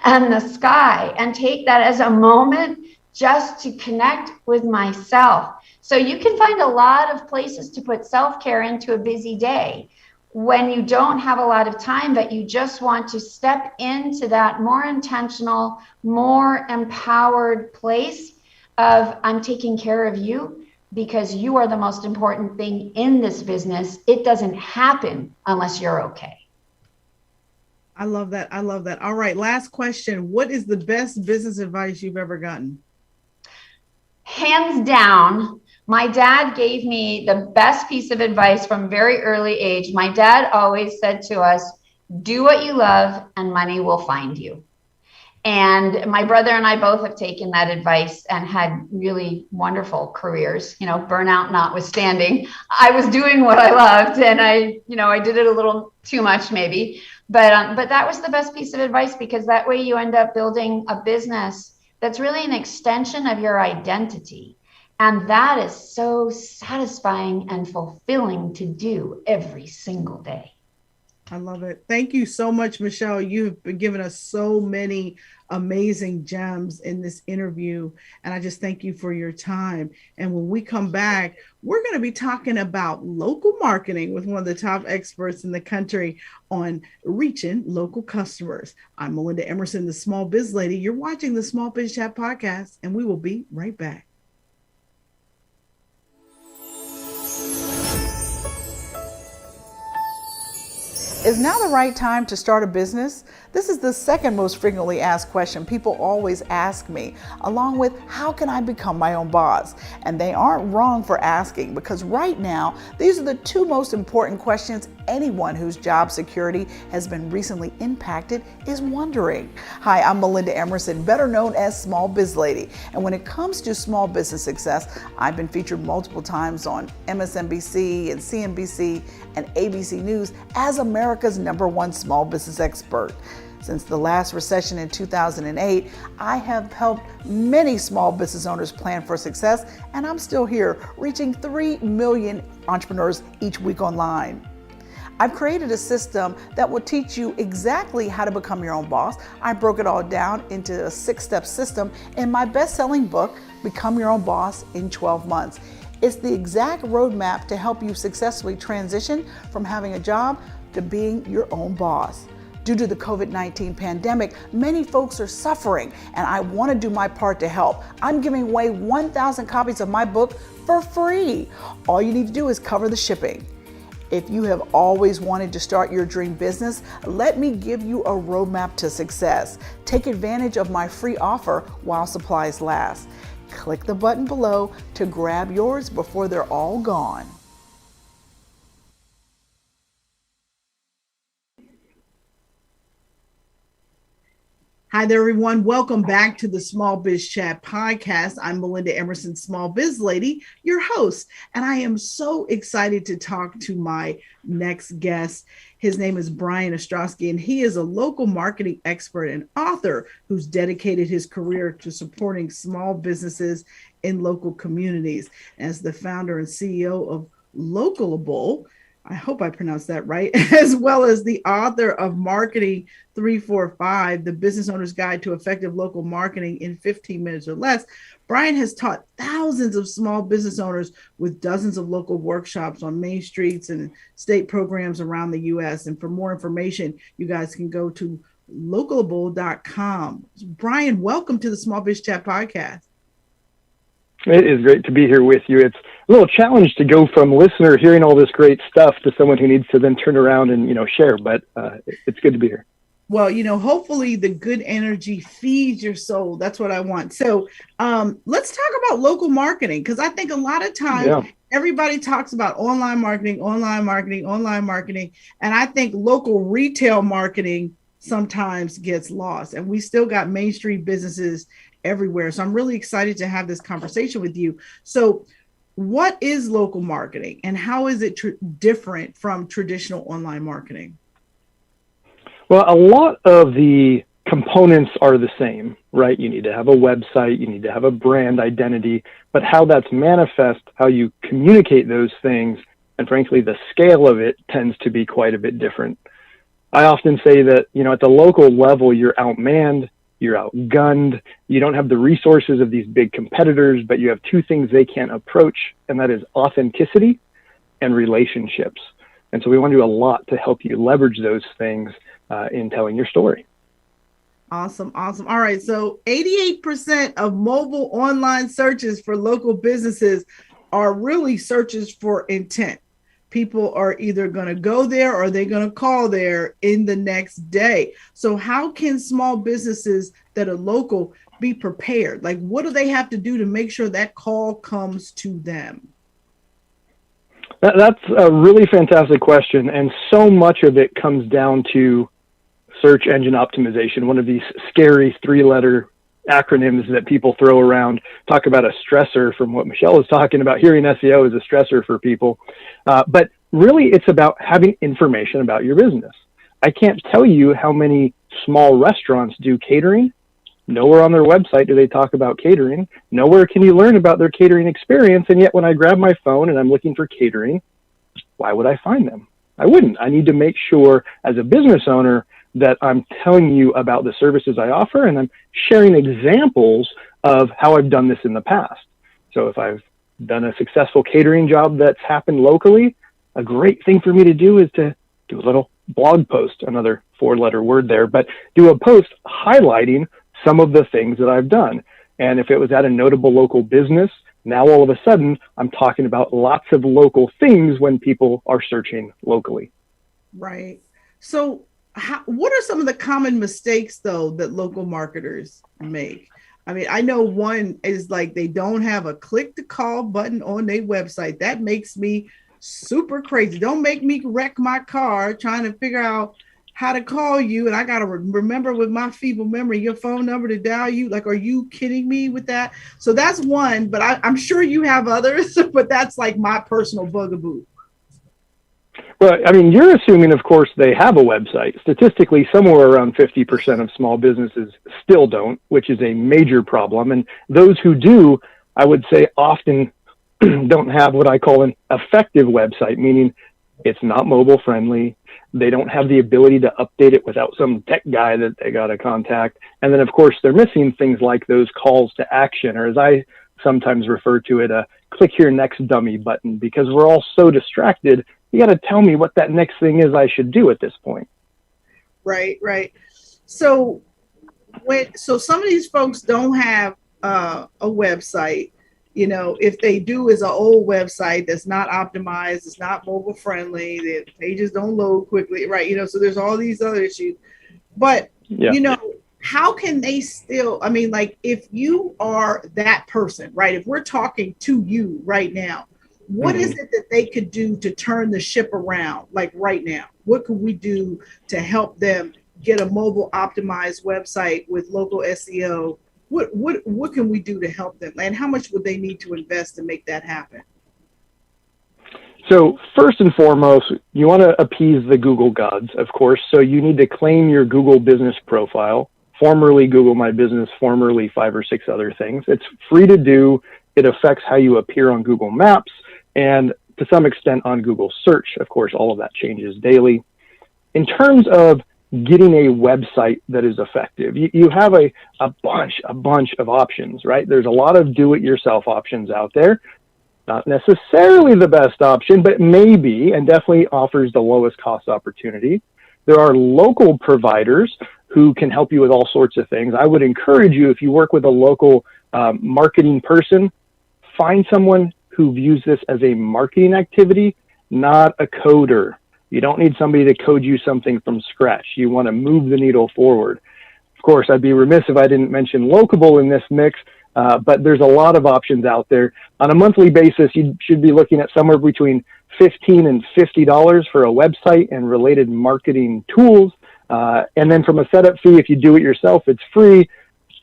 S3: and the sky and take that as a moment just to connect with myself. So you can find a lot of places to put self-care into a busy day when you don't have a lot of time, but you just want to step into that more intentional, more empowered place. of I'm taking care of you because you are the most important thing in this business. It doesn't happen unless you're okay.
S1: I love that. I love that. All right. Last question. What is the best business advice you've ever gotten?
S3: Hands down, my dad gave me the best piece of advice from very early age. My dad always said to us, do what you love and money will find you. And my brother and I both have taken that advice and had really wonderful careers, burnout notwithstanding. I was doing what I loved, and I did it a little too much maybe, but that was the best piece of advice, because that way you end up building a business that's really an extension of your identity. And that is so satisfying and fulfilling to do every single day.
S1: I love it. Thank you so much, Michele. You've been giving us so many amazing gems in this interview. And I just thank you for your time. And when we come back, we're going to be talking about local marketing with one of the top experts in the country on reaching local customers. I'm Melinda Emerson, the Small Biz Lady. You're watching the Smallbizchat podcast, and we will be right back. Is now the right time to start a business? This is the second most frequently asked question people always ask me, along with how can I become my own boss? And they aren't wrong for asking, because right now, these are the two most important questions anyone whose job security has been recently impacted is wondering. Hi, I'm Melinda Emerson, better known as Small Biz Lady. And when it comes to small business success, I've been featured multiple times on MSNBC and CNBC and ABC News as America's #1 small business expert. Since the last recession in 2008, I have helped many small business owners plan for success, and I'm still here, reaching 3 million entrepreneurs each week online. I've created a system that will teach you exactly how to become your own boss. I broke it all down into a 6-step system in my best-selling book, Become Your Own Boss in 12 Months. It's the exact roadmap to help you successfully transition from having a job to being your own boss. Due to the COVID-19 pandemic, many folks are suffering, and I want to do my part to help. I'm giving away 1,000 copies of my book for free. All you need to do is cover the shipping. If you have always wanted to start your dream business, let me give you a roadmap to success. Take advantage of my free offer while supplies last. Click the button below to grab yours before they're all gone. Hi there, everyone. Welcome back to the Smallbizchat podcast. I'm Melinda Emerson, Small Biz Lady, your host, and I am so excited to talk to my next guest. His name is Brian Ostrovsky, and he is a local marketing expert and author who's dedicated his career to supporting small businesses in local communities. As the founder and CEO of Locable, I hope I pronounced that right, as well as the author of Marketing 345, the Business Owner's Guide to Effective Local Marketing in 15 Minutes or Less. Brian has taught thousands of small business owners with dozens of local workshops on main streets and state programs around the U.S. And for more information, you guys can go to locable.com. Brian, welcome to the Smallbizchat podcast.
S4: It is great to be here with you. It's a little challenge to go from listener hearing all this great stuff to someone who needs to then turn around and, share, but it's good to be here.
S1: Well, hopefully the good energy feeds your soul. That's what I want. So let's talk about local marketing, because I think a lot of times everybody talks about online marketing. And I think local retail marketing sometimes gets lost, and we still got Main Street businesses everywhere. So I'm really excited to have this conversation with you. So what is local marketing, and how is it different from traditional online marketing?
S4: Well, a lot of the components are the same, right? You need to have a website, you need to have a brand identity, but how that's manifest, how you communicate those things, and frankly, the scale of it tends to be quite a bit different. I often say that, at the local level, you're outmanned, you're outgunned, you don't have the resources of these big competitors, but you have two things they can't approach, and that is authenticity and relationships. And so we want to do a lot to help you leverage those things in telling your story.
S1: Awesome. Awesome. All right. So 88% of mobile online searches for local businesses are really searches for intent. People are either going to go there or they're going to call there in the next day. So, how can small businesses that are local be prepared? Like, what do they have to do to make sure that call comes to them?
S4: That's a really fantastic question. And so much of it comes down to search engine optimization, one of these scary 3-letter acronyms that people throw around. Talk about a stressor from what Michele was talking about. Hearing SEO is a stressor for people. But really, it's about having information about your business. I can't tell you how many small restaurants do catering. Nowhere on their website do they talk about catering. Nowhere can you learn about their catering experience. And yet when I grab my phone and I'm looking for catering, why would I find them? I wouldn't. I need to make sure as a business owner that I'm telling you about the services I offer, and I'm sharing examples of how I've done this in the past. So if I've done a successful catering job that's happened locally, a great thing for me to do is to do a little blog post, another 4-letter word there, but do a post highlighting some of the things that I've done. And if it was at a notable local business, now all of a sudden I'm talking about lots of local things when people are searching locally.
S1: Right. So what are some of the common mistakes, though, that local marketers make? I mean, I know one is like they don't have a click to call button on their website. That makes me super crazy. Don't make me wreck my car trying to figure out how to call you. And I got to remember with my feeble memory, your phone number to dial you. Like, are you kidding me with that? So that's one, but I'm sure you have others, but that's like my personal bugaboo.
S4: Well, I mean, you're assuming, of course, they have a website. Statistically, somewhere around 50% of small businesses still don't, which is a major problem. And those who do, I would say, often don't have what I call an effective website, meaning it's not mobile friendly. They don't have the ability to update it without some tech guy that they got to contact. And then, of course, they're missing things like those calls to action, or as I sometimes refer to it, a click here next dummy button, because we're all so distracted. You got to tell me what that next thing is I should do at this point.
S1: Right, right. So some of these folks don't have a website. You know, if they do, is an old website that's not optimized, it's not mobile friendly, the pages don't load quickly, right? You know, so there's all these other issues. But, you know, how can they still, I mean, like if you are that person, right? If we're talking to you right now, what is it that they could do to turn the ship around, like right now? What could we do to help them get a mobile optimized website with local SEO? What can we do to help them? And how much would they need to invest to make that happen?
S4: So first and foremost, you want to appease the Google gods, of course. So you need to claim your Google business profile, formerly Google My Business, formerly 5 or 6 other things. It's free to do. It affects how you appear on Google Maps and to some extent on Google search. Of course, all of that changes daily. In terms of getting a website that is effective, you have a bunch of options, right? There's a lot of do-it-yourself options out there. Not necessarily the best option, but maybe, and definitely offers the lowest cost opportunity. There are local providers who can help you with all sorts of things. I would encourage you, if you work with a local marketing person, find someone who views this as a marketing activity, not a coder. You don't need somebody to code you something from scratch. You want to move the needle forward. Of course, I'd be remiss if I didn't mention Locable in this mix, but there's a lot of options out there. On a monthly basis, you should be looking at somewhere between $15 and $50 for a website and related marketing tools. And then from a setup fee, if you do it yourself, it's free.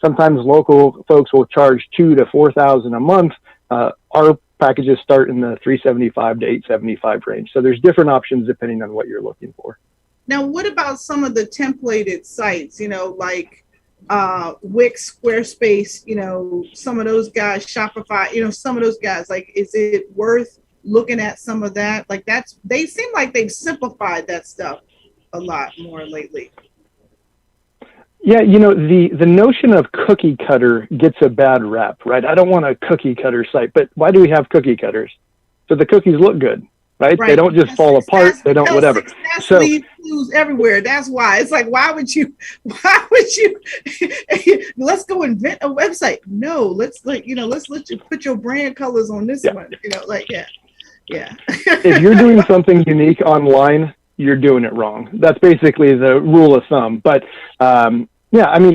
S4: Sometimes local folks will charge $2,000 to $4,000 a month. Our packages start in the $375 to $875 range. So there's different options depending on what you're looking for.
S1: Now, what about some of the templated sites, you know, like Wix, Squarespace, you know, some of those guys, Shopify, you know, some of those guys, like, is it worth looking at some of that? Like they seem like they've simplified that stuff a lot more lately.
S4: Yeah, you know, the notion of cookie cutter gets a bad rap, right? I don't want a cookie cutter site, but why do we have cookie cutters? So the cookies look good, right? They don't just fall apart. They don't whatever.
S1: Success gasoline flues everywhere. That's why it's like, why would you let's go invent a website. No, let's let you put your brand colors on this one.
S4: If you're doing something unique online, you're doing it wrong. That's basically the rule of thumb. But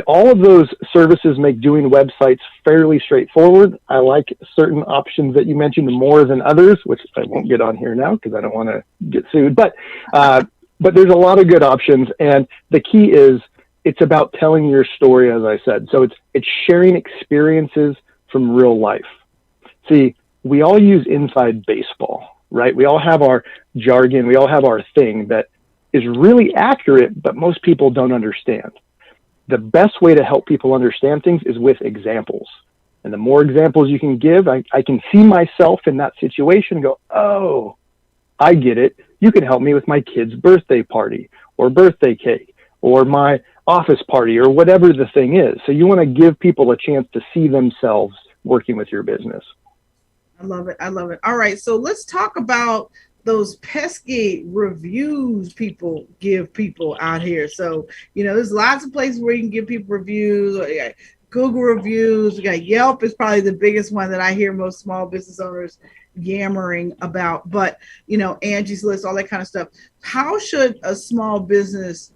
S4: all of those services make doing websites fairly straightforward. I like certain options that you mentioned more than others, which I won't get on here now because I don't want to get sued. But there's a lot of good options, and the key is it's about telling your story, as I said. So it's sharing experiences from real life. See, we all use inside baseball, right? We all have our jargon. We all have our thing that is really accurate, but most people don't understand. The best way to help people understand things is with examples. And the more examples you can give, I can see myself in that situation and go, oh, I get it. You can help me with my kid's birthday party or birthday cake or my office party or whatever the thing is. So you want to give people a chance to see themselves working with your business.
S1: I love it. All right. So let's talk about those pesky reviews people give people out here. So, there's lots of places where you can give people reviews. Google reviews. We got Yelp is probably the biggest one that I hear most small business owners yammering about. But, Angie's List, all that kind of stuff. How should a small business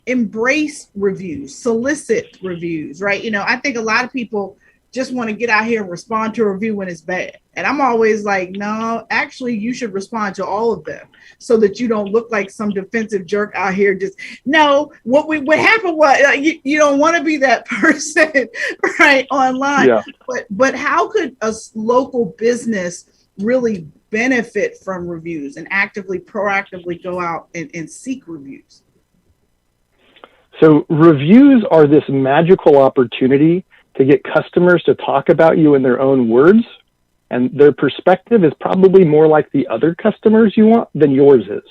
S1: embrace reviews, solicit reviews, right? I think a lot of people just want to get out here and respond to a review when it's bad. And I'm always like, no, actually, you should respond to all of them so that you don't look like some defensive jerk out here. Just no, what happened was you don't want to be that person, right, online.
S4: Yeah.
S1: But how could a local business really benefit from reviews and proactively go out and seek reviews?
S4: So reviews are this magical opportunity to get customers to talk about you in their own words, and their perspective is probably more like the other customers you want than yours is.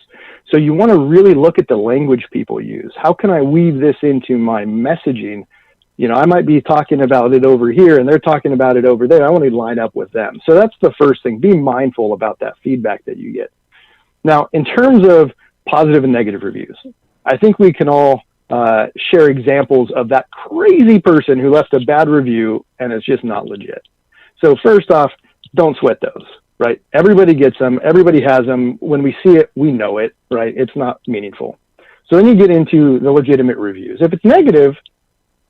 S4: So you want to really look at the language people use. How can I weave this into my messaging? I might be talking about it over here and they're talking about it over there. I want to line up with them. So that's the first thing. Be mindful about that feedback that you get. Now, in terms of positive and negative reviews, I think we can all share examples of that crazy person who left a bad review and it's just not legit. So first off, don't sweat those, right? Everybody gets them. Everybody has them. When we see it, we know it, right? It's not meaningful. So then you get into the legitimate reviews. If it's negative,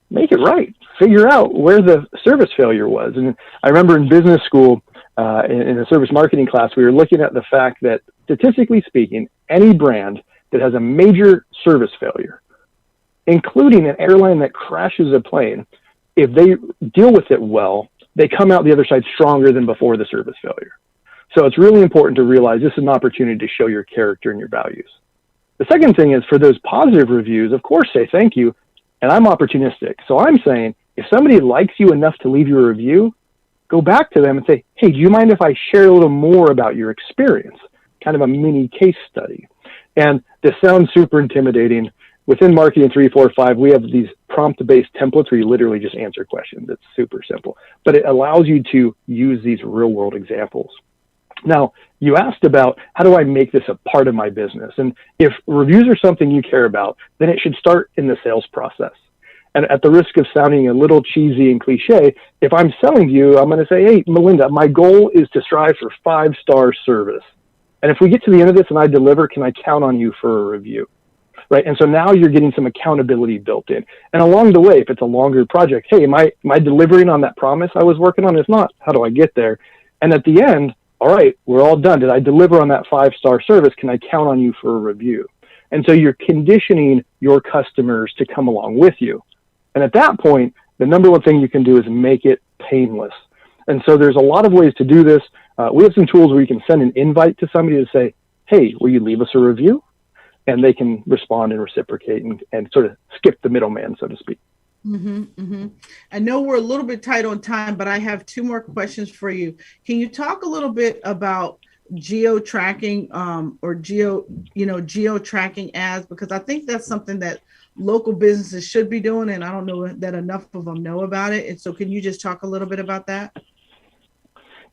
S4: make it right. Figure out where the service failure was. And I remember in business school, in a service marketing class, we were looking at the fact that statistically speaking, any brand that has a major service failure, including an airline that crashes a plane, if they deal with it well, they come out the other side stronger than before the service failure. So it's really important to realize this is an opportunity to show your character and your values. The second thing is for those positive reviews, of course, say thank you. And I'm opportunistic. So I'm saying if somebody likes you enough to leave you a review, go back to them and say, hey, do you mind if I share a little more about your experience? Kind of a mini case study. And this sounds super intimidating. Within Marketing 345, we have these prompt-based templates where you literally just answer questions. It's super simple, but it allows you to use these real-world examples. Now, you asked about how do I make this a part of my business? And if reviews are something you care about, then it should start in the sales process. And at the risk of sounding a little cheesy and cliche, if I'm selling to you, I'm going to say, hey, Melinda, my goal is to strive for 5-star service. And if we get to the end of this and I deliver, can I count on you for a review? Right. And so now you're getting some accountability built in. And along the way, if it's a longer project, hey, am I delivering on that promise I was working on? If not, how do I get there? And at the end, all right, we're all done. Did I deliver on that 5-star service? Can I count on you for a review? And so you're conditioning your customers to come along with you. And at that point, the number one thing you can do is make it painless. And so there's a lot of ways to do this. We have some tools where you can send an invite to somebody to say, hey, will you leave us a review? And they can respond and reciprocate and sort of skip the middleman, so to speak.
S1: Mm-hmm, mm-hmm. I know we're a little bit tight on time, but I have 2 more questions for you. Can you talk a little bit about geo tracking or geo tracking ads? Because I think that's something that local businesses should be doing, and I don't know that enough of them know about it. And so can you just talk a little bit about that?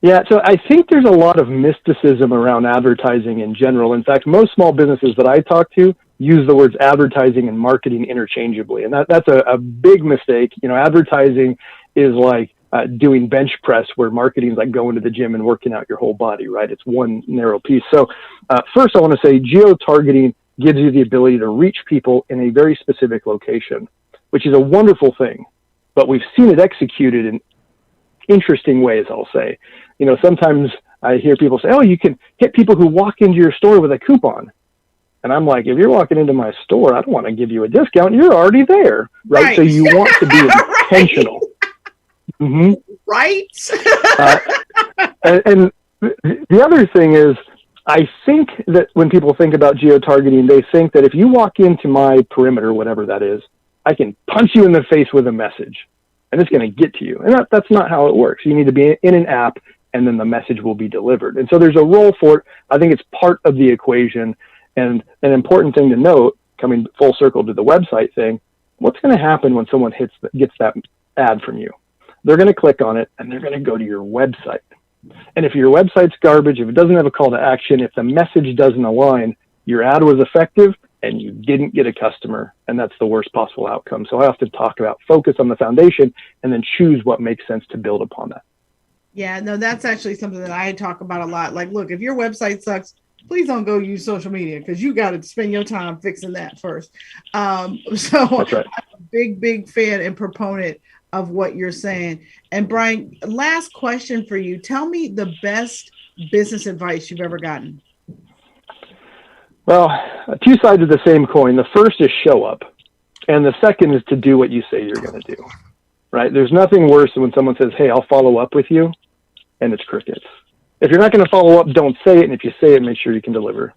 S4: Yeah, so I think there's a lot of mysticism around advertising in general. In fact, most small businesses that I talk to use the words advertising and marketing interchangeably, and that's a big mistake. Advertising is like doing bench press, where marketing is like going to the gym and working out your whole body, right? It's one narrow piece. So first, I want to say geo-targeting gives you the ability to reach people in a very specific location, which is a wonderful thing. But we've seen it executed in interesting ways, I'll say. Sometimes I hear people say, oh, you can hit people who walk into your store with a coupon. And I'm like, if you're walking into my store, I don't want to give you a discount. You're already there, right? So you want to be intentional. Mm-hmm.
S1: Right.
S4: And the other thing is, I think that when people think about geo-targeting, they think that if you walk into my perimeter, whatever that is, I can punch you in the face with a message and it's going to get to you. And that's not how it works. You need to be in an app, and then the message will be delivered. And so there's a role for it. I think it's part of the equation. And an important thing to note, coming full circle to the website thing, what's going to happen when someone gets that ad from you? They're going to click on it and they're going to go to your website. And if your website's garbage, if it doesn't have a call to action, if the message doesn't align, your ad was effective and you didn't get a customer, and that's the worst possible outcome. So I often talk about focus on the foundation and then choose what makes sense to build upon that.
S1: Yeah, no, that's actually something that I talk about a lot. Like, look, if your website sucks, please don't go use social media, because you got to spend your time fixing that first. So that's right. I'm a big fan and proponent of what you're saying. And Brian, last question for you. Tell me the best business advice you've ever gotten.
S4: Well, two sides of the same coin. The first is show up. And the second is to do what you say you're going to do, right? There's nothing worse than when someone says, hey, I'll follow up with you, and it's crickets. If you're not going to follow up, don't say it. And if you say it, make sure you can deliver.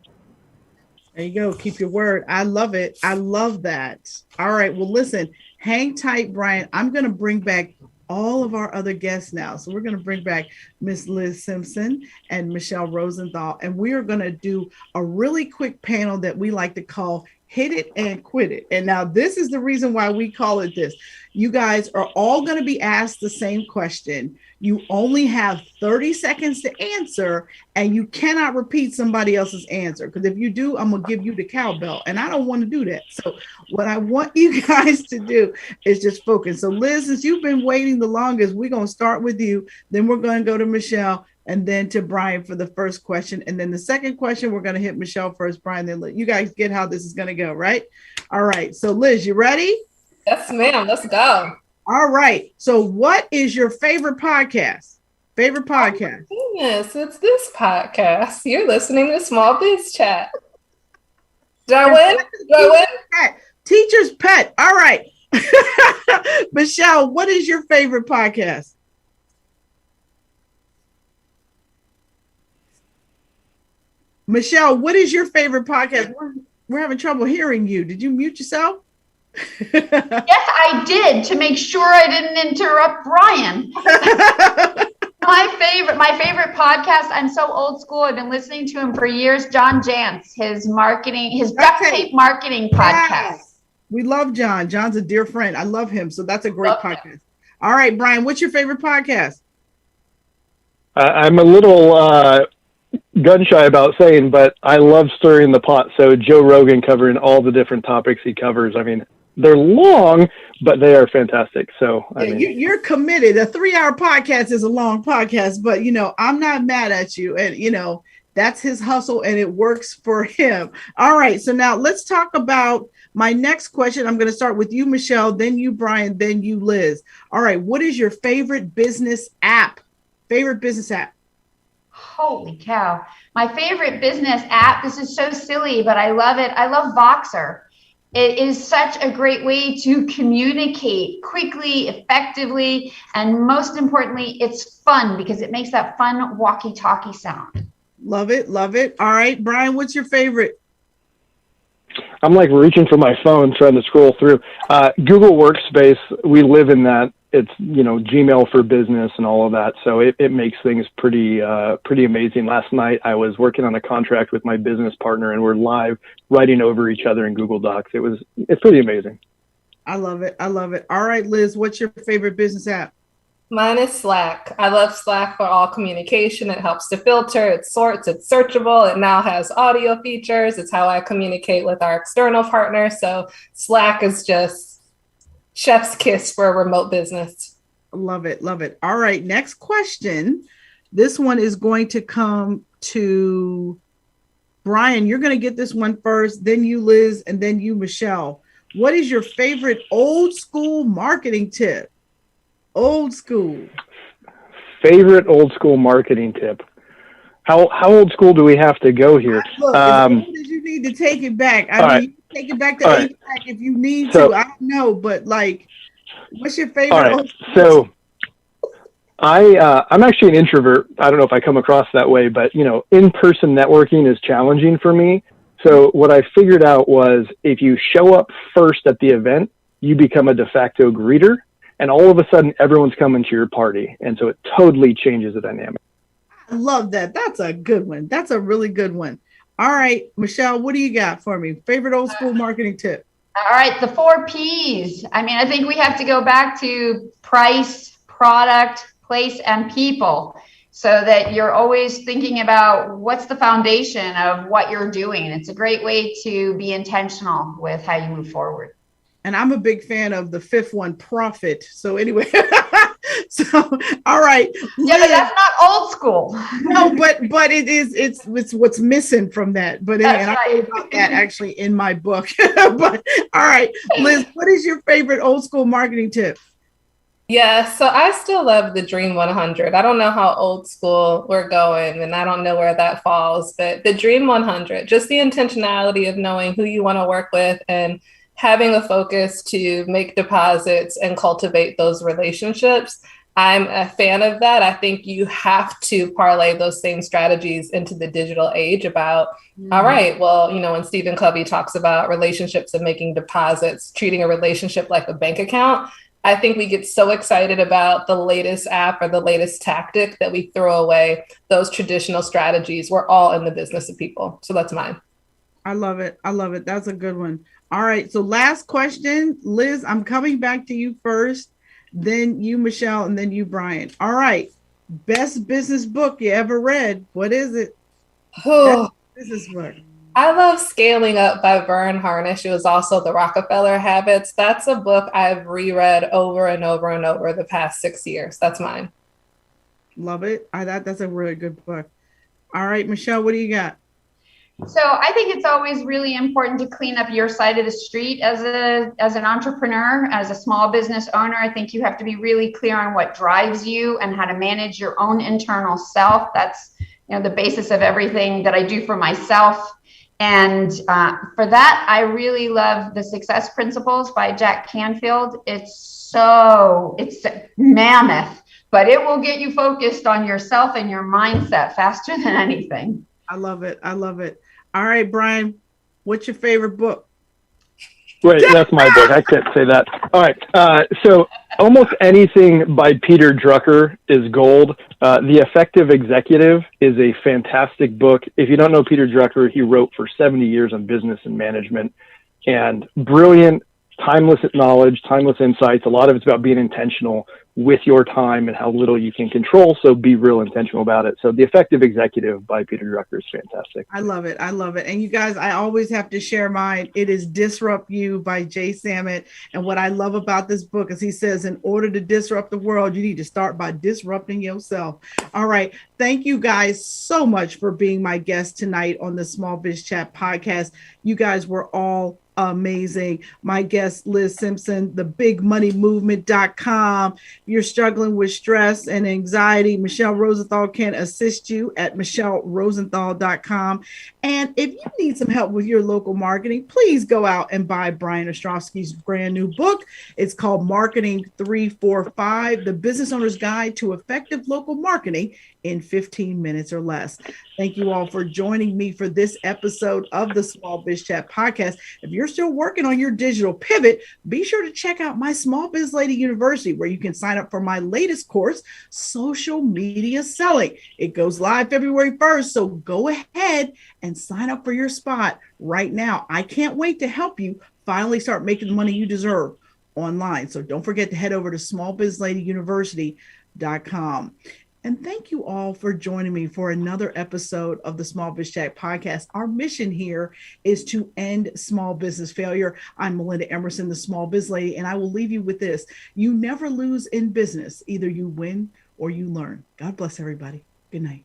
S1: There you go. Keep your word. I love it. I love that. All right. Well, listen, hang tight, Brian. I'm going to bring back all of our other guests now. So we're going to bring back Miss Liz Simpson and Michele Rosenthal, and we are going to do a really quick panel that we like to call Hit It and Quit It. And now this is the reason why we call it this. You guys are all going to be asked the same question. You only have 30 seconds to answer, and you cannot repeat somebody else's answer, because if you do, I'm going to give you the cowbell, and I don't want to do that. So what I want you guys to do is just focus. So Liz, since you've been waiting the longest, we're going to start with you. Then we're going to go to Michele, and then to Brian for the first question. And then the second question, we're going to hit Michele first, Brian, then you guys get how this is going to go, right? All right. So Liz, you ready?
S2: Yes, ma'am. Let's go.
S1: All right. So what is your favorite podcast? Favorite podcast?
S2: Oh, yes, it's this podcast. You're listening to Smallbizchat. Did I win?
S1: Teacher's pet. All right. Michele, what is your favorite podcast? Michele, what is your favorite podcast? We're having trouble hearing you. Did you mute yourself?
S3: Yes, I did, to make sure I didn't interrupt Brian. My favorite podcast, I'm so old school, I've been listening to him for years, John Jantz, his duct tape marketing podcast.
S1: We love John. John's a dear friend. I love him. So that's a great podcast. All right, Brian, what's your favorite podcast?
S4: I'm a little gun shy about saying, but I love stirring the pot. So Joe Rogan, covering all the different topics he covers. I mean, they're long, but they are fantastic. So
S1: you're committed. A 3-hour podcast is a long podcast, but I'm not mad at you. And that's his hustle, and it works for him. All right. So now let's talk about my next question. I'm going to start with you, Michele, then you, Brian, then you, Liz. All right. What is your favorite business app? Favorite business app?
S3: Holy cow. My favorite business app, this is so silly, but I love it. I love Voxer. It is such a great way to communicate quickly, effectively, and most importantly, it's fun because it makes that fun walkie-talkie sound.
S1: Love it. Love it. All right, Brian, what's your favorite?
S4: I'm like reaching for my phone, trying to scroll through. Google Workspace, we live in that. It's, Gmail for business and all of that. So it makes things pretty amazing. Last night, I was working on a contract with my business partner, and we're live writing over each other in Google Docs. It's pretty amazing.
S1: I love it. I love it. All right, Liz, what's your favorite business app?
S2: Mine is Slack. I love Slack for all communication. It helps to filter, it sorts, it's searchable. It now has audio features. It's how I communicate with our external partners. So Slack is just chef's kiss for a remote business.
S1: Love it. Love it. All right. Next question. This one is going to come to Brian. You're going to get this one first, then you, Liz, and then you, Michele. What is your favorite old school marketing tip? Old school.
S4: Favorite old school marketing tip. How old school do we have to go here?
S1: Look, as old as you need to take it back. I mean,
S4: right.
S1: you can take it back to APAC if you need to. I don't know, but like, what's your favorite old school?
S4: So I'm actually an introvert. I don't know if I come across that way, but in-person networking is challenging for me. So what I figured out was if you show up first at the event, you become a de facto greeter. And all of a sudden, everyone's coming to your party. And so it totally changes the dynamic.
S1: I love that. That's a good one. That's a really good one. All right, Michele, what do you got for me? Favorite old school marketing tip?
S3: All right, the 4 Ps. I mean, I think we have to go back to price, product, place, and people, so that you're always thinking about what's the foundation of what you're doing. It's a great way to be intentional with how you move forward.
S1: And I'm a big fan of the 5th one, profit. So anyway, so all right.
S3: Yeah, but that's not old school.
S1: No, but it's what's missing from that. But
S3: that's
S1: I
S3: right.
S1: wrote about that actually in my book. But all right, Liz, what is your favorite old school marketing tip?
S2: Yeah, so I still love the Dream 100. I don't know how old school we're going, and I don't know where that falls, but the Dream 100, just the intentionality of knowing who you want to work with and having a focus to make deposits and cultivate those relationships. I'm a fan of that. I think you have to parlay those same strategies into the digital age about, all right, well, when Stephen Covey talks about relationships and making deposits, treating a relationship like a bank account, I think we get so excited about the latest app or the latest tactic that we throw away those traditional strategies. We're all in the business of people. So that's mine.
S1: I love it. I love it. That's a good one. All right. So last question, Liz, I'm coming back to you first, then you, Michele, and then you, Brian. All right. Best business book you ever read. What is it? Best business book.
S2: I love Scaling Up by Vern Harnish. It was also The Rockefeller Habits. That's a book I've reread over and over and over the past 6 years. That's mine.
S1: Love it. That's a really good book. All right, Michele, what do you got?
S3: So I think it's always really important to clean up your side of the street as an entrepreneur, as a small business owner. I think you have to be really clear on what drives you and how to manage your own internal self. That's the basis of everything that I do for myself. And for that, I really love The Success Principles by Jack Canfield. It's mammoth, but it will get you focused on yourself and your mindset faster than anything.
S1: I love it. I love it. All right, Brian, what's your favorite book?
S4: Wait, that's my book. I can't say that. All right. So almost anything by Peter Drucker is gold. The Effective Executive is a fantastic book. If you don't know Peter Drucker, he wrote for 70 years on business and management, and brilliant, timeless knowledge, timeless insights. A lot of it's about being intentional with your time and how little you can control. So be real intentional about it. So The Effective Executive by Peter Drucker is fantastic.
S1: I love it. I love it. And you guys, I always have to share mine. It is Disrupt You by Jay Samit. And what I love about this book is he says, in order to disrupt the world, you need to start by disrupting yourself. All right. Thank you guys so much for being my guest tonight on the Smallbizchat podcast. You guys were all amazing. My guest, Liz Simpson, thebigmoneymovement.com. If you're struggling with stress and anxiety, Michele Rosenthal can assist you at michelerosenthal.com. And if you need some help with your local marketing, please go out and buy Brian Ostrovsky's brand new book. It's called Marketing 345, The Business Owner's Guide to Effective Local Marketing in 15 minutes or less. Thank you all for joining me for this episode of the Smallbizchat podcast. If you're still working on your digital pivot, be sure to check out my Small Biz Lady University, where you can sign up for my latest course, Social Media Selling. It goes live February 1st, so go ahead and sign up for your spot right now. I can't wait to help you finally start making the money you deserve online. So don't forget to head over to Small Biz Lady University. And thank you all for joining me for another episode of the Smallbizchat podcast. Our mission here is to end small business failure. I'm Melinda Emerson, the Small Biz Lady, and I will leave you with this. You never lose in business. Either you win or you learn. God bless everybody. Good night.